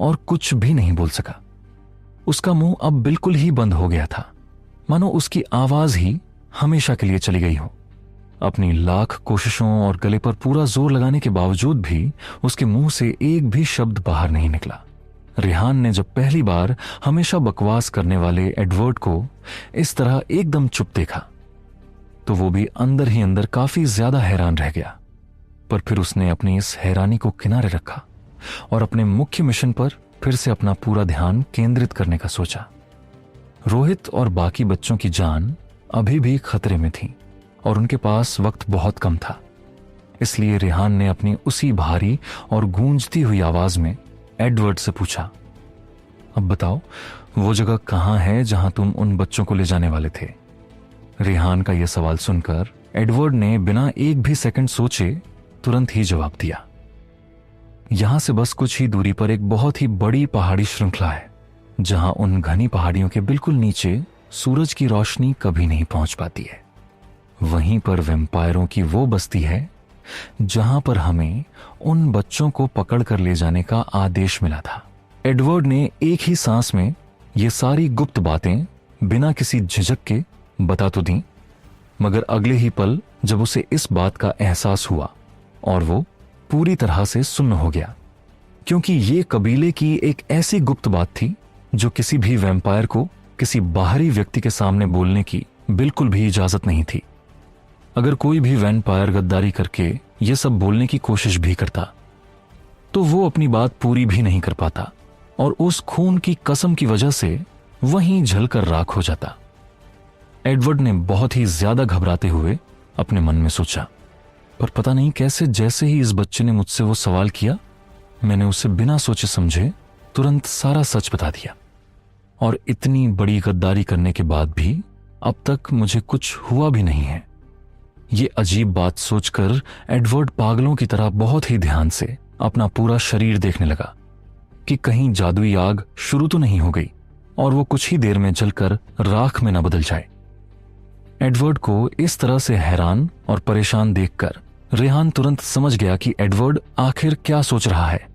और कुछ भी नहीं बोल सका। उसका मुंह अब बिल्कुल ही बंद हो गया था, मानो उसकी आवाज ही हमेशा के लिए चली गई हो। अपनी लाख कोशिशों और गले पर पूरा जोर लगाने के बावजूद भी उसके मुंह से एक भी शब्द बाहर नहीं निकला। रेहान ने जब पहली बार हमेशा बकवास करने वाले एडवर्ड को इस तरह एकदम चुप देखा तो वो भी अंदर ही अंदर काफी ज्यादा हैरान रह गया, पर फिर उसने अपनी इस हैरानी को किनारे रखा और अपने मुख्य मिशन पर फिर से अपना पूरा ध्यान केंद्रित करने का सोचा। रोहित और बाकी बच्चों की जान अभी भी खतरे में थी और उनके पास वक्त बहुत कम था, इसलिए रेहान ने अपनी उसी भारी और गूंजती हुई आवाज में एडवर्ड से पूछा, अब बताओ वो जगह कहां है जहां तुम उन बच्चों को ले जाने वाले थे। रेहान का यह सवाल सुनकर एडवर्ड ने बिना एक भी सेकंड सोचे तुरंत ही जवाब दिया, यहां से बस कुछ ही दूरी पर एक बहुत ही बड़ी पहाड़ी श्रृंखला है जहां उन घनी पहाड़ियों के बिल्कुल नीचे सूरज की रोशनी कभी नहीं पहुंच पाती है। वहीं पर वैम्पायरों की वो बस्ती है जहां पर हमें उन बच्चों को पकड़ कर ले जाने का आदेश मिला था। एडवर्ड ने एक ही सांस में ये सारी गुप्त बातें बिना किसी झिझक के बता तो दी, मगर अगले ही पल जब उसे इस बात का एहसास हुआ और वो पूरी तरह से सुन्न हो गया, क्योंकि ये कबीले की एक ऐसी गुप्त बात थी जो किसी भी वैम्पायर को किसी बाहरी व्यक्ति के सामने बोलने की बिल्कुल भी इजाजत नहीं थी। अगर कोई भी वैम्पायर गद्दारी करके ये सब बोलने की कोशिश भी करता तो वो अपनी बात पूरी भी नहीं कर पाता और उस खून की कसम की वजह से वहीं जलकर राख हो जाता। एडवर्ड ने बहुत ही ज्यादा घबराते हुए अपने मन में सोचा, पर पता नहीं कैसे जैसे ही इस बच्चे ने मुझसे वो सवाल किया, मैंने उसे बिना सोचे समझे तुरंत सारा सच बता दिया और इतनी बड़ी गद्दारी करने के बाद भी अब तक मुझे कुछ हुआ भी नहीं है। ये अजीब बात सोचकर एडवर्ड पागलों की तरह बहुत ही ध्यान से अपना पूरा शरीर देखने लगा कि कहीं जादुई आग शुरू तो नहीं हो गई और वो कुछ ही देर में जलकर राख में न बदल जाए। एडवर्ड को इस तरह से हैरान और परेशान देखकर रेहान तुरंत समझ गया कि एडवर्ड आखिर क्या सोच रहा है,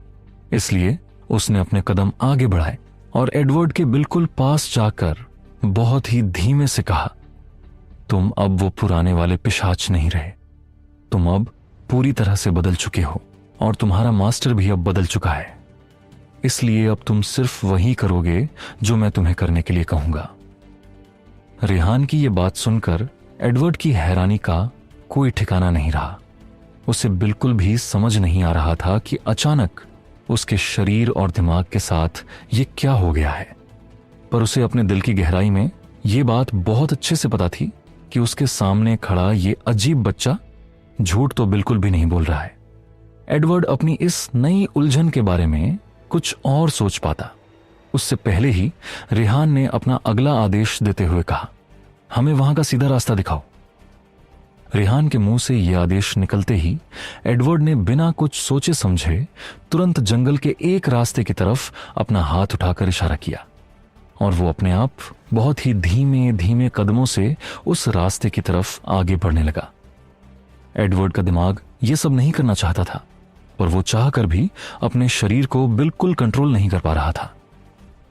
इसलिए उसने अपने कदम आगे बढ़ाए और एडवर्ड के बिल्कुल पास जाकर बहुत ही धीमे से कहा, तुम अब वो पुराने वाले पिशाच नहीं रहे। तुम अब पूरी तरह से बदल चुके हो और तुम्हारा मास्टर भी अब बदल चुका है। इसलिए अब तुम सिर्फ वही करोगे जो मैं तुम्हें करने के लिए कहूंगा। रेहान की यह बात सुनकर एडवर्ड की हैरानी का कोई ठिकाना नहीं रहा। उसे बिल्कुल भी समझ नहीं आ रहा था कि अचानक उसके शरीर और दिमाग के साथ ये क्या हो गया है, पर उसे अपने दिल की गहराई में ये बात बहुत अच्छे से पता थी कि उसके सामने खड़ा ये अजीब बच्चा झूठ तो बिल्कुल भी नहीं बोल रहा है। एडवर्ड अपनी इस नई उलझन के बारे में कुछ और सोच पाता उससे पहले ही रेहान ने अपना अगला आदेश देते हुए कहा, हमें वहां का सीधा रास्ता दिखाओ। रेहान के मुंह से यह आदेश निकलते ही एडवर्ड ने बिना कुछ सोचे समझे तुरंत जंगल के एक रास्ते की तरफ अपना हाथ उठाकर इशारा किया और वो अपने आप बहुत ही धीमे धीमे कदमों से उस रास्ते की तरफ आगे बढ़ने लगा। एडवर्ड का दिमाग ये सब नहीं करना चाहता था, पर वो चाहकर भी अपने शरीर को बिल्कुल कंट्रोल नहीं कर पा रहा था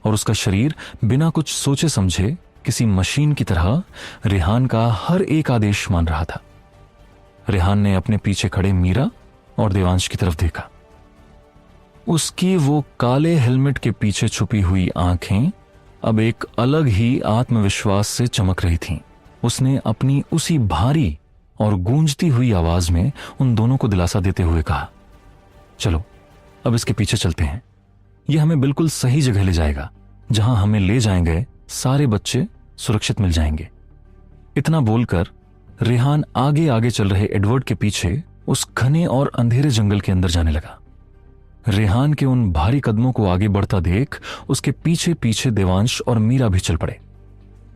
और उसका शरीर बिना कुछ सोचे समझे किसी मशीन की तरह रेहान का हर एक आदेश मान रहा था। रेहान ने अपने पीछे खड़े मीरा और देवांश की तरफ देखा। उसकी वो काले हेलमेट के पीछे छुपी हुई आंखें अब एक अलग ही आत्मविश्वास से चमक रही थीं। उसने अपनी उसी भारी और गूंजती हुई आवाज में उन दोनों को दिलासा देते हुए कहा, चलो अब इसके पीछे चलते हैं। यह हमें बिल्कुल सही जगह ले जाएगा, जहां हमें ले जाएंगे सारे बच्चे सुरक्षित मिल जाएंगे। इतना बोलकर रेहान आगे आगे चल रहे एडवर्ड के पीछे उस घने और अंधेरे जंगल के अंदर जाने लगा। रेहान के उन भारी कदमों को आगे बढ़ता देख उसके पीछे पीछे देवांश और मीरा भी चल पड़े।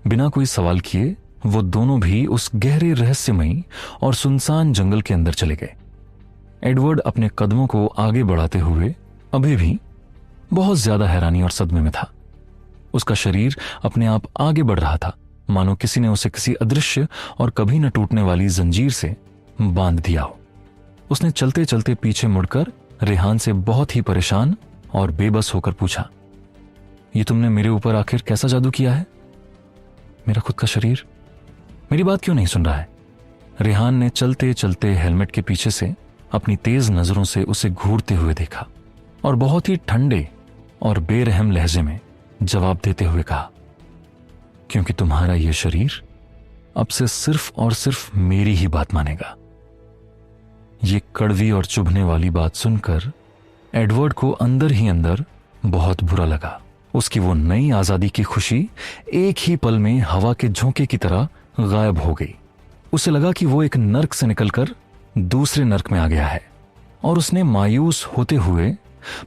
बिना कोई सवाल किए वो दोनों भी उस गहरे रहस्यमयी और सुनसान जंगल के अंदर चले गए। एडवर्ड अपने कदमों को आगे बढ़ाते हुए अभी भी बहुत ज्यादा हैरानी और सदमे में था। उसका शरीर अपने आप आगे बढ़ रहा था, मानो किसी ने उसे किसी अदृश्य और कभी न टूटने वाली जंजीर से बांध दिया हो। उसने चलते चलते पीछे मुड़कर रेहान से बहुत ही परेशान और बेबस होकर पूछा, ये तुमने मेरे ऊपर आखिर कैसा जादू किया है? मेरा खुद का शरीर मेरी बात क्यों नहीं सुन रहा है? रेहान ने चलते चलते हेलमेट के पीछे से अपनी तेज नजरों से उसे घूरते हुए देखा और बहुत ही ठंडे और बेरहम लहजे में जवाब देते हुए कहा, क्योंकि तुम्हारा यह शरीर अब से सिर्फ और सिर्फ मेरी ही बात मानेगा। ये कड़वी और चुभने वाली बात सुनकर एडवर्ड को अंदर ही अंदर बहुत बुरा लगा। उसकी वो नई आजादी की खुशी एक ही पल में हवा के झोंके की तरह गायब हो गई। उसे लगा कि वो एक नर्क से निकलकर दूसरे नर्क में आ गया है और उसने मायूस होते हुए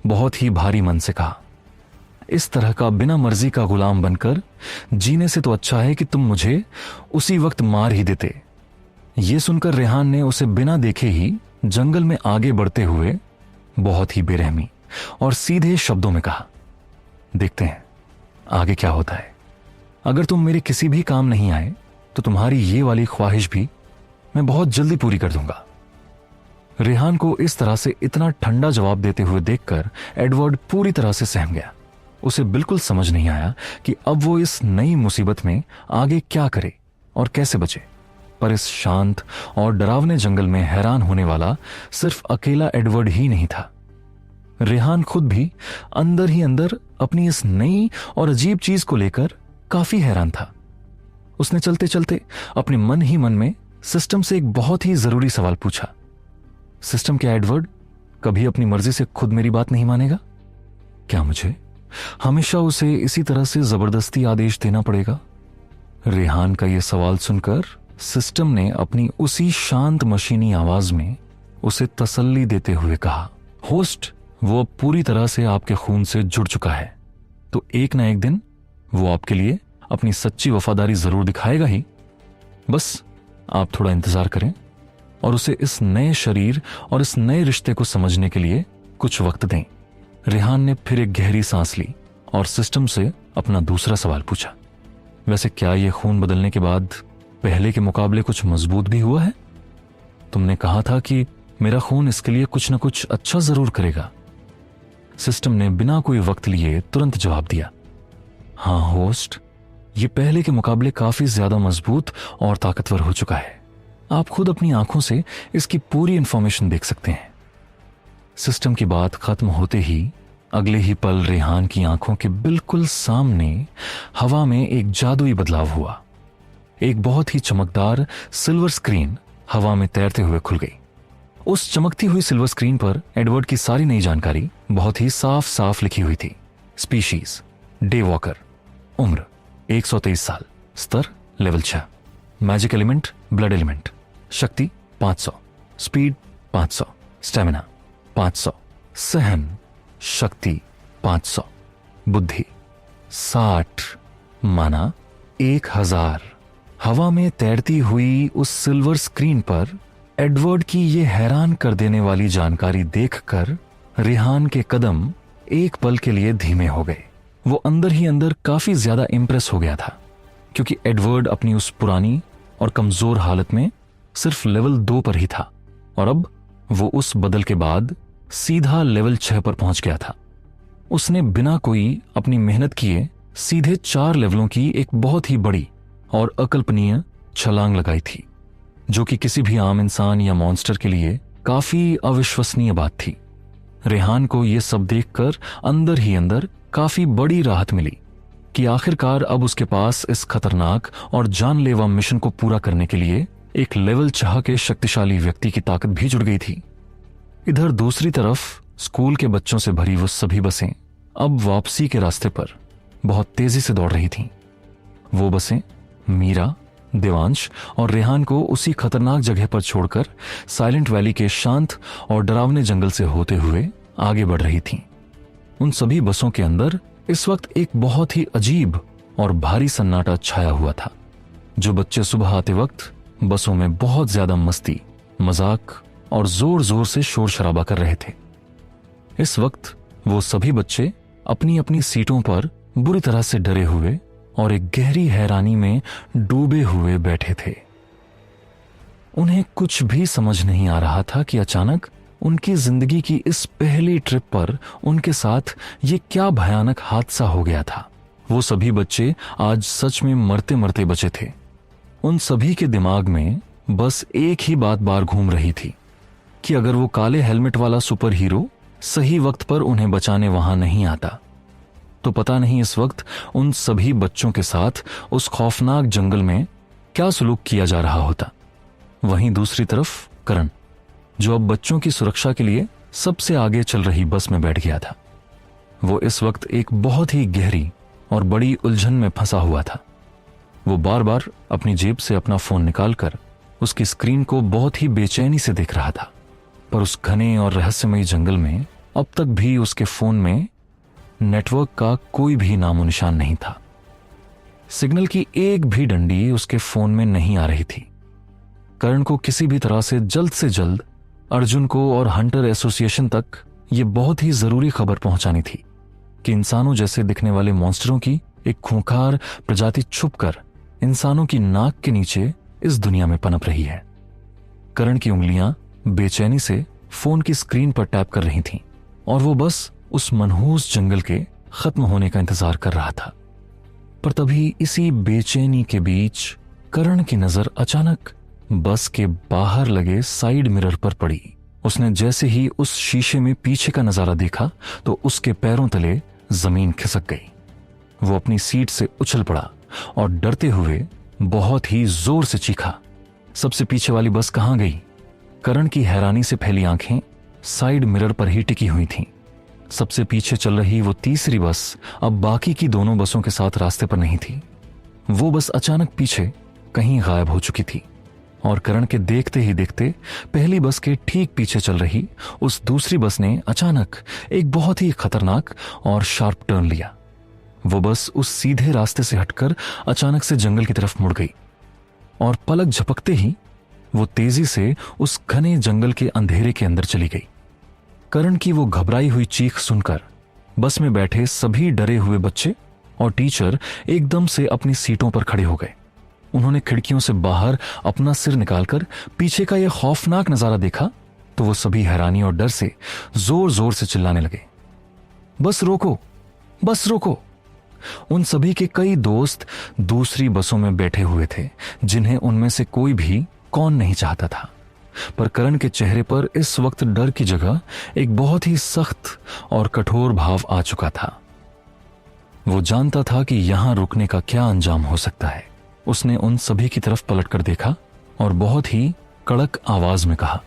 बहुत ही भारी मन से कहा, इस तरह का बिना मर्जी का गुलाम बनकर जीने से तो अच्छा है कि तुम मुझे उसी वक्त मार ही देते। यह सुनकर रेहान ने उसे बिना देखे ही जंगल में आगे बढ़ते हुए बहुत ही बेरहमी और सीधे शब्दों में कहा, देखते हैं आगे क्या होता है। अगर तुम मेरे किसी भी काम नहीं आए तो तुम्हारी ये वाली ख्वाहिश भी मैं बहुत जल्दी पूरी कर दूंगा। रेहान को इस तरह से इतना ठंडा जवाब देते हुए देखकर एडवर्ड पूरी तरह से सहम गया। उसे बिल्कुल समझ नहीं आया कि अब वो इस नई मुसीबत में आगे क्या करे और कैसे बचे। पर इस शांत और डरावने जंगल में हैरान होने वाला सिर्फ अकेला एडवर्ड ही नहीं था। रेहान खुद भी अंदर ही अंदर अपनी इस नई और अजीब चीज को लेकर काफी हैरान था। उसने चलते चलते अपने मन ही मन में सिस्टम से एक बहुत ही जरूरी सवाल पूछा, सिस्टम, क्या एडवर्ड कभी अपनी मर्जी से खुद मेरी बात नहीं मानेगा? क्या मुझे हमेशा उसे इसी तरह से जबरदस्ती आदेश देना पड़ेगा? रेहान का यह सवाल सुनकर सिस्टम ने अपनी उसी शांत मशीनी आवाज में उसे तसल्ली देते हुए कहा, होस्ट, वो अब पूरी तरह से आपके खून से जुड़ चुका है, तो एक ना एक दिन वो आपके लिए अपनी सच्ची वफादारी जरूर दिखाएगा ही। बस आप थोड़ा इंतजार करें और उसे इस नए शरीर और इस नए रिश्ते को समझने के लिए कुछ वक्त दें। रेहान ने फिर एक गहरी सांस ली और सिस्टम से अपना दूसरा सवाल पूछा, वैसे क्या यह खून बदलने के बाद पहले के मुकाबले कुछ मजबूत भी हुआ है? तुमने कहा था कि मेरा खून इसके लिए कुछ न कुछ अच्छा जरूर करेगा। सिस्टम ने बिना कोई वक्त लिए तुरंत जवाब दिया, हाँ होस्ट, ये पहले के मुकाबले काफी ज्यादा मजबूत और ताकतवर हो चुका है। आप खुद अपनी आंखों से इसकी पूरी इंफॉर्मेशन देख सकते हैं। सिस्टम की बात खत्म होते ही अगले ही पल रेहान की आंखों के बिल्कुल सामने हवा में एक जादुई बदलाव हुआ। एक बहुत ही चमकदार सिल्वर स्क्रीन हवा में तैरते हुए खुल गई। उस चमकती हुई सिल्वर स्क्रीन पर एडवर्ड की सारी नई जानकारी बहुत ही साफ साफ लिखी हुई थी। स्पीशीज डे वॉकर, उम्र 123 साल, स्तर level 6, magic element blood element, शक्ति 500, स्पीड 500, स्टेमिना 500, सहन शक्ति 500, बुद्धि 60, माना 1000। हवा में तैरती हुई उस सिल्वर स्क्रीन पर एडवर्ड की ये हैरान कर देने वाली जानकारी देखकर रेहान के कदम एक पल के लिए धीमे हो गए। वो अंदर ही अंदर काफी ज्यादा इंप्रेस हो गया था, क्योंकि एडवर्ड अपनी उस पुरानी और कमजोर हालत में सिर्फ लेवल 2 पर ही था और अब वो उस बदल के बाद सीधा लेवल 6 पर पहुंच गया था। उसने बिना कोई अपनी मेहनत किए सीधे 4 लेवलों की एक बहुत ही बड़ी और अकल्पनीय छलांग लगाई थी, जो कि किसी भी आम इंसान या मॉन्स्टर के लिए काफी अविश्वसनीय बात थी। रेहान को यह सब देखकर अंदर ही अंदर काफी बड़ी राहत मिली कि आखिरकार अब उसके पास इस खतरनाक और जानलेवा मिशन को पूरा करने के लिए एक लेवल 6 के शक्तिशाली व्यक्ति की ताकत भी जुड़ गई थी। इधर दूसरी तरफ स्कूल के बच्चों से भरी वो सभी बसें अब वापसी के रास्ते पर बहुत तेजी से दौड़ रही थीं। वो बसें मीरा, देवांश और रेहान को उसी खतरनाक जगह पर छोड़कर साइलेंट वैली के शांत और डरावने जंगल से होते हुए आगे बढ़ रही थीं। उन सभी बसों के अंदर इस वक्त एक बहुत ही अजीब और भारी सन्नाटा छाया हुआ था। जो बच्चे सुबह आते वक्त बसों में बहुत ज्यादा मस्ती, मजाक और जोर जोर से शोर शराबा कर रहे थे, इस वक्त वो सभी बच्चे अपनी अपनी सीटों पर बुरी तरह से डरे हुए और एक गहरी हैरानी में डूबे हुए बैठे थे। उन्हें कुछ भी समझ नहीं आ रहा था कि अचानक उनकी जिंदगी की इस पहली ट्रिप पर उनके साथ ये क्या भयानक हादसा हो गया था। वो सभी बच्चे आज सच में मरते मरते बचे थे। उन सभी के दिमाग में बस एक ही बात बार घूम रही थी कि अगर वो काले हेलमेट वाला सुपर हीरो सही वक्त पर उन्हें बचाने वहां नहीं आता तो पता नहीं इस वक्त उन सभी बच्चों के साथ उस खौफनाक जंगल में क्या सलूक किया जा रहा होता। वहीं दूसरी तरफ करण, जो अब बच्चों की सुरक्षा के लिए सबसे आगे चल रही बस में बैठ गया था, वो इस वक्त एक बहुत ही गहरी और बड़ी उलझन में फंसा हुआ था। वो बार बार अपनी जेब से अपना फोन निकालकर उसकी स्क्रीन को बहुत ही बेचैनी से देख रहा था, पर उस घने और रहस्यमयी जंगल में अब तक भी उसके फोन में नेटवर्क का कोई भी नामो निशान नहीं था। सिग्नल की एक भी डंडी उसके फोन में नहीं आ रही थी। करण को किसी भी तरह से जल्द अर्जुन को और हंटर एसोसिएशन तक यह बहुत ही जरूरी खबर पहुंचानी थी कि इंसानों जैसे दिखने वाले मॉन्स्टरों की एक खूंखार प्रजाति छुपकर इंसानों की नाक के नीचे इस दुनिया में पनप रही है। करण की उंगलियां बेचैनी से फोन की स्क्रीन पर टैप कर रही थीं और वो बस उस मनहूस जंगल के खत्म होने का इंतजार कर रहा था। पर तभी इसी बेचैनी के बीच करण की नजर अचानक बस के बाहर लगे साइड मिरर पर पड़ी। उसने जैसे ही उस शीशे में पीछे का नजारा देखा तो उसके पैरों तले जमीन खिसक गई। वो अपनी सीट से उछल पड़ा और डरते हुए बहुत ही जोर से चीखा, सबसे पीछे वाली बस कहां गई? करण की हैरानी से फैली आंखें साइड मिरर पर ही टिकी हुई थीं। सबसे पीछे चल रही वो तीसरी बस अब बाकी की दोनों बसों के साथ रास्ते पर नहीं थी। वो बस अचानक पीछे कहीं गायब हो चुकी थी और करण के देखते ही देखते पहली बस के ठीक पीछे चल रही उस दूसरी बस ने अचानक एक बहुत ही खतरनाक और शार्प टर्न लिया। वो बस उस सीधे रास्ते से हटकर अचानक से जंगल की तरफ मुड़ गई और पलक झपकते ही वो तेजी से उस घने जंगल के अंधेरे के अंदर चली गई। करण की वो घबराई हुई चीख सुनकर बस में बैठे सभी डरे हुए बच्चे और टीचर एकदम से अपनी सीटों पर खड़े हो गए। उन्होंने खिड़कियों से बाहर अपना सिर निकालकर पीछे का यह खौफनाक नजारा देखा तो वो सभी हैरानी और डर से जोर जोर से चिल्लाने लगे, बस रोको, बस रोको। उन सभी के कई दोस्त दूसरी बसों में बैठे हुए थे, जिन्हें उनमें से कोई भी कौन नहीं चाहता था। पर करण के चेहरे पर इस वक्त डर की जगह एक बहुत ही सख्त और कठोर भाव आ चुका था। वो जानता था कि यहां रुकने का क्या अंजाम हो सकता है। उसने उन सभी की तरफ पलटकर देखा और बहुत ही कड़क आवाज में कहा,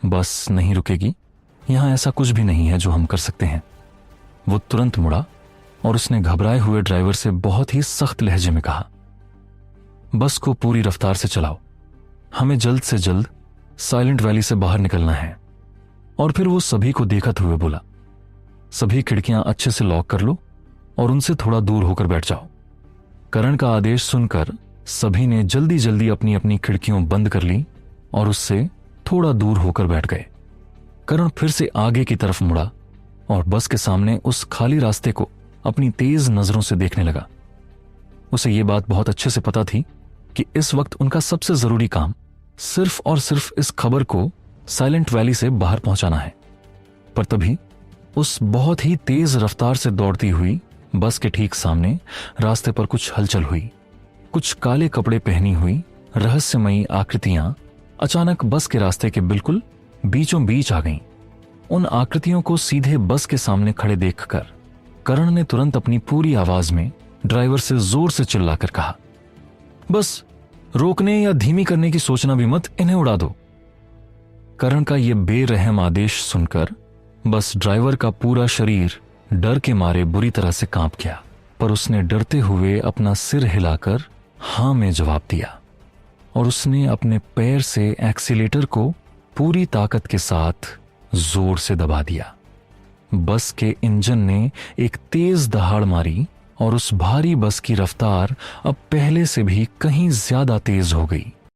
बस नहीं रुकेगी, यहां ऐसा कुछ भी नहीं है जो हम कर सकते हैं। वो तुरंत मुड़ा और उसने घबराए हुए ड्राइवर से बहुत ही सख्त लहजे में कहा, बस को पूरी रफ्तार से चलाओ, हमें जल्द से जल्द साइलेंट वैली से बाहर निकलना है। और फिर वो सभी को देखते हुए बोला, सभी खिड़कियां अच्छे से लॉक कर लो और उनसे थोड़ा दूर होकर बैठ जाओ। करण का आदेश सुनकर सभी ने जल्दी जल्दी अपनी अपनी खिड़कियों बंद कर ली और उससे थोड़ा दूर होकर बैठ गए। करण फिर से आगे की तरफ मुड़ा और बस के सामने उस खाली रास्ते को अपनी तेज नजरों से देखने लगा। उसे यह बात बहुत अच्छे से पता थी कि इस वक्त उनका सबसे जरूरी काम सिर्फ और सिर्फ इस खबर को साइलेंट वैली से बाहर पहुंचाना है। पर तभी उस बहुत ही तेज रफ्तार से दौड़ती हुई बस के ठीक सामने रास्ते पर कुछ हलचल हुई। कुछ काले कपड़े पहनी हुई रहस्यमयी आकृतियां अचानक बस के रास्ते के बिल्कुल बीचों बीच आ गईं। उन आकृतियों को सीधे बस के सामने खड़े देखकर करण ने तुरंत अपनी पूरी आवाज में ड्राइवर से जोर से चिल्लाकर कहा, बस रोकने या धीमी करने की सोचना भी मत, इन्हें उड़ा दो। करण का यह बेरहम आदेश सुनकर बस ड्राइवर का पूरा शरीर डर के मारे बुरी तरह से कांप गया, पर उसने डरते हुए अपना सिर हिलाकर हां में जवाब दिया और उसने अपने पैर से एक्सीलेटर को पूरी ताकत के साथ जोर से दबा दिया। बस के इंजन ने एक तेज दहाड़ मारी और उस भारी बस की रफ्तार अब पहले से भी कहीं ज्यादा तेज हो गई।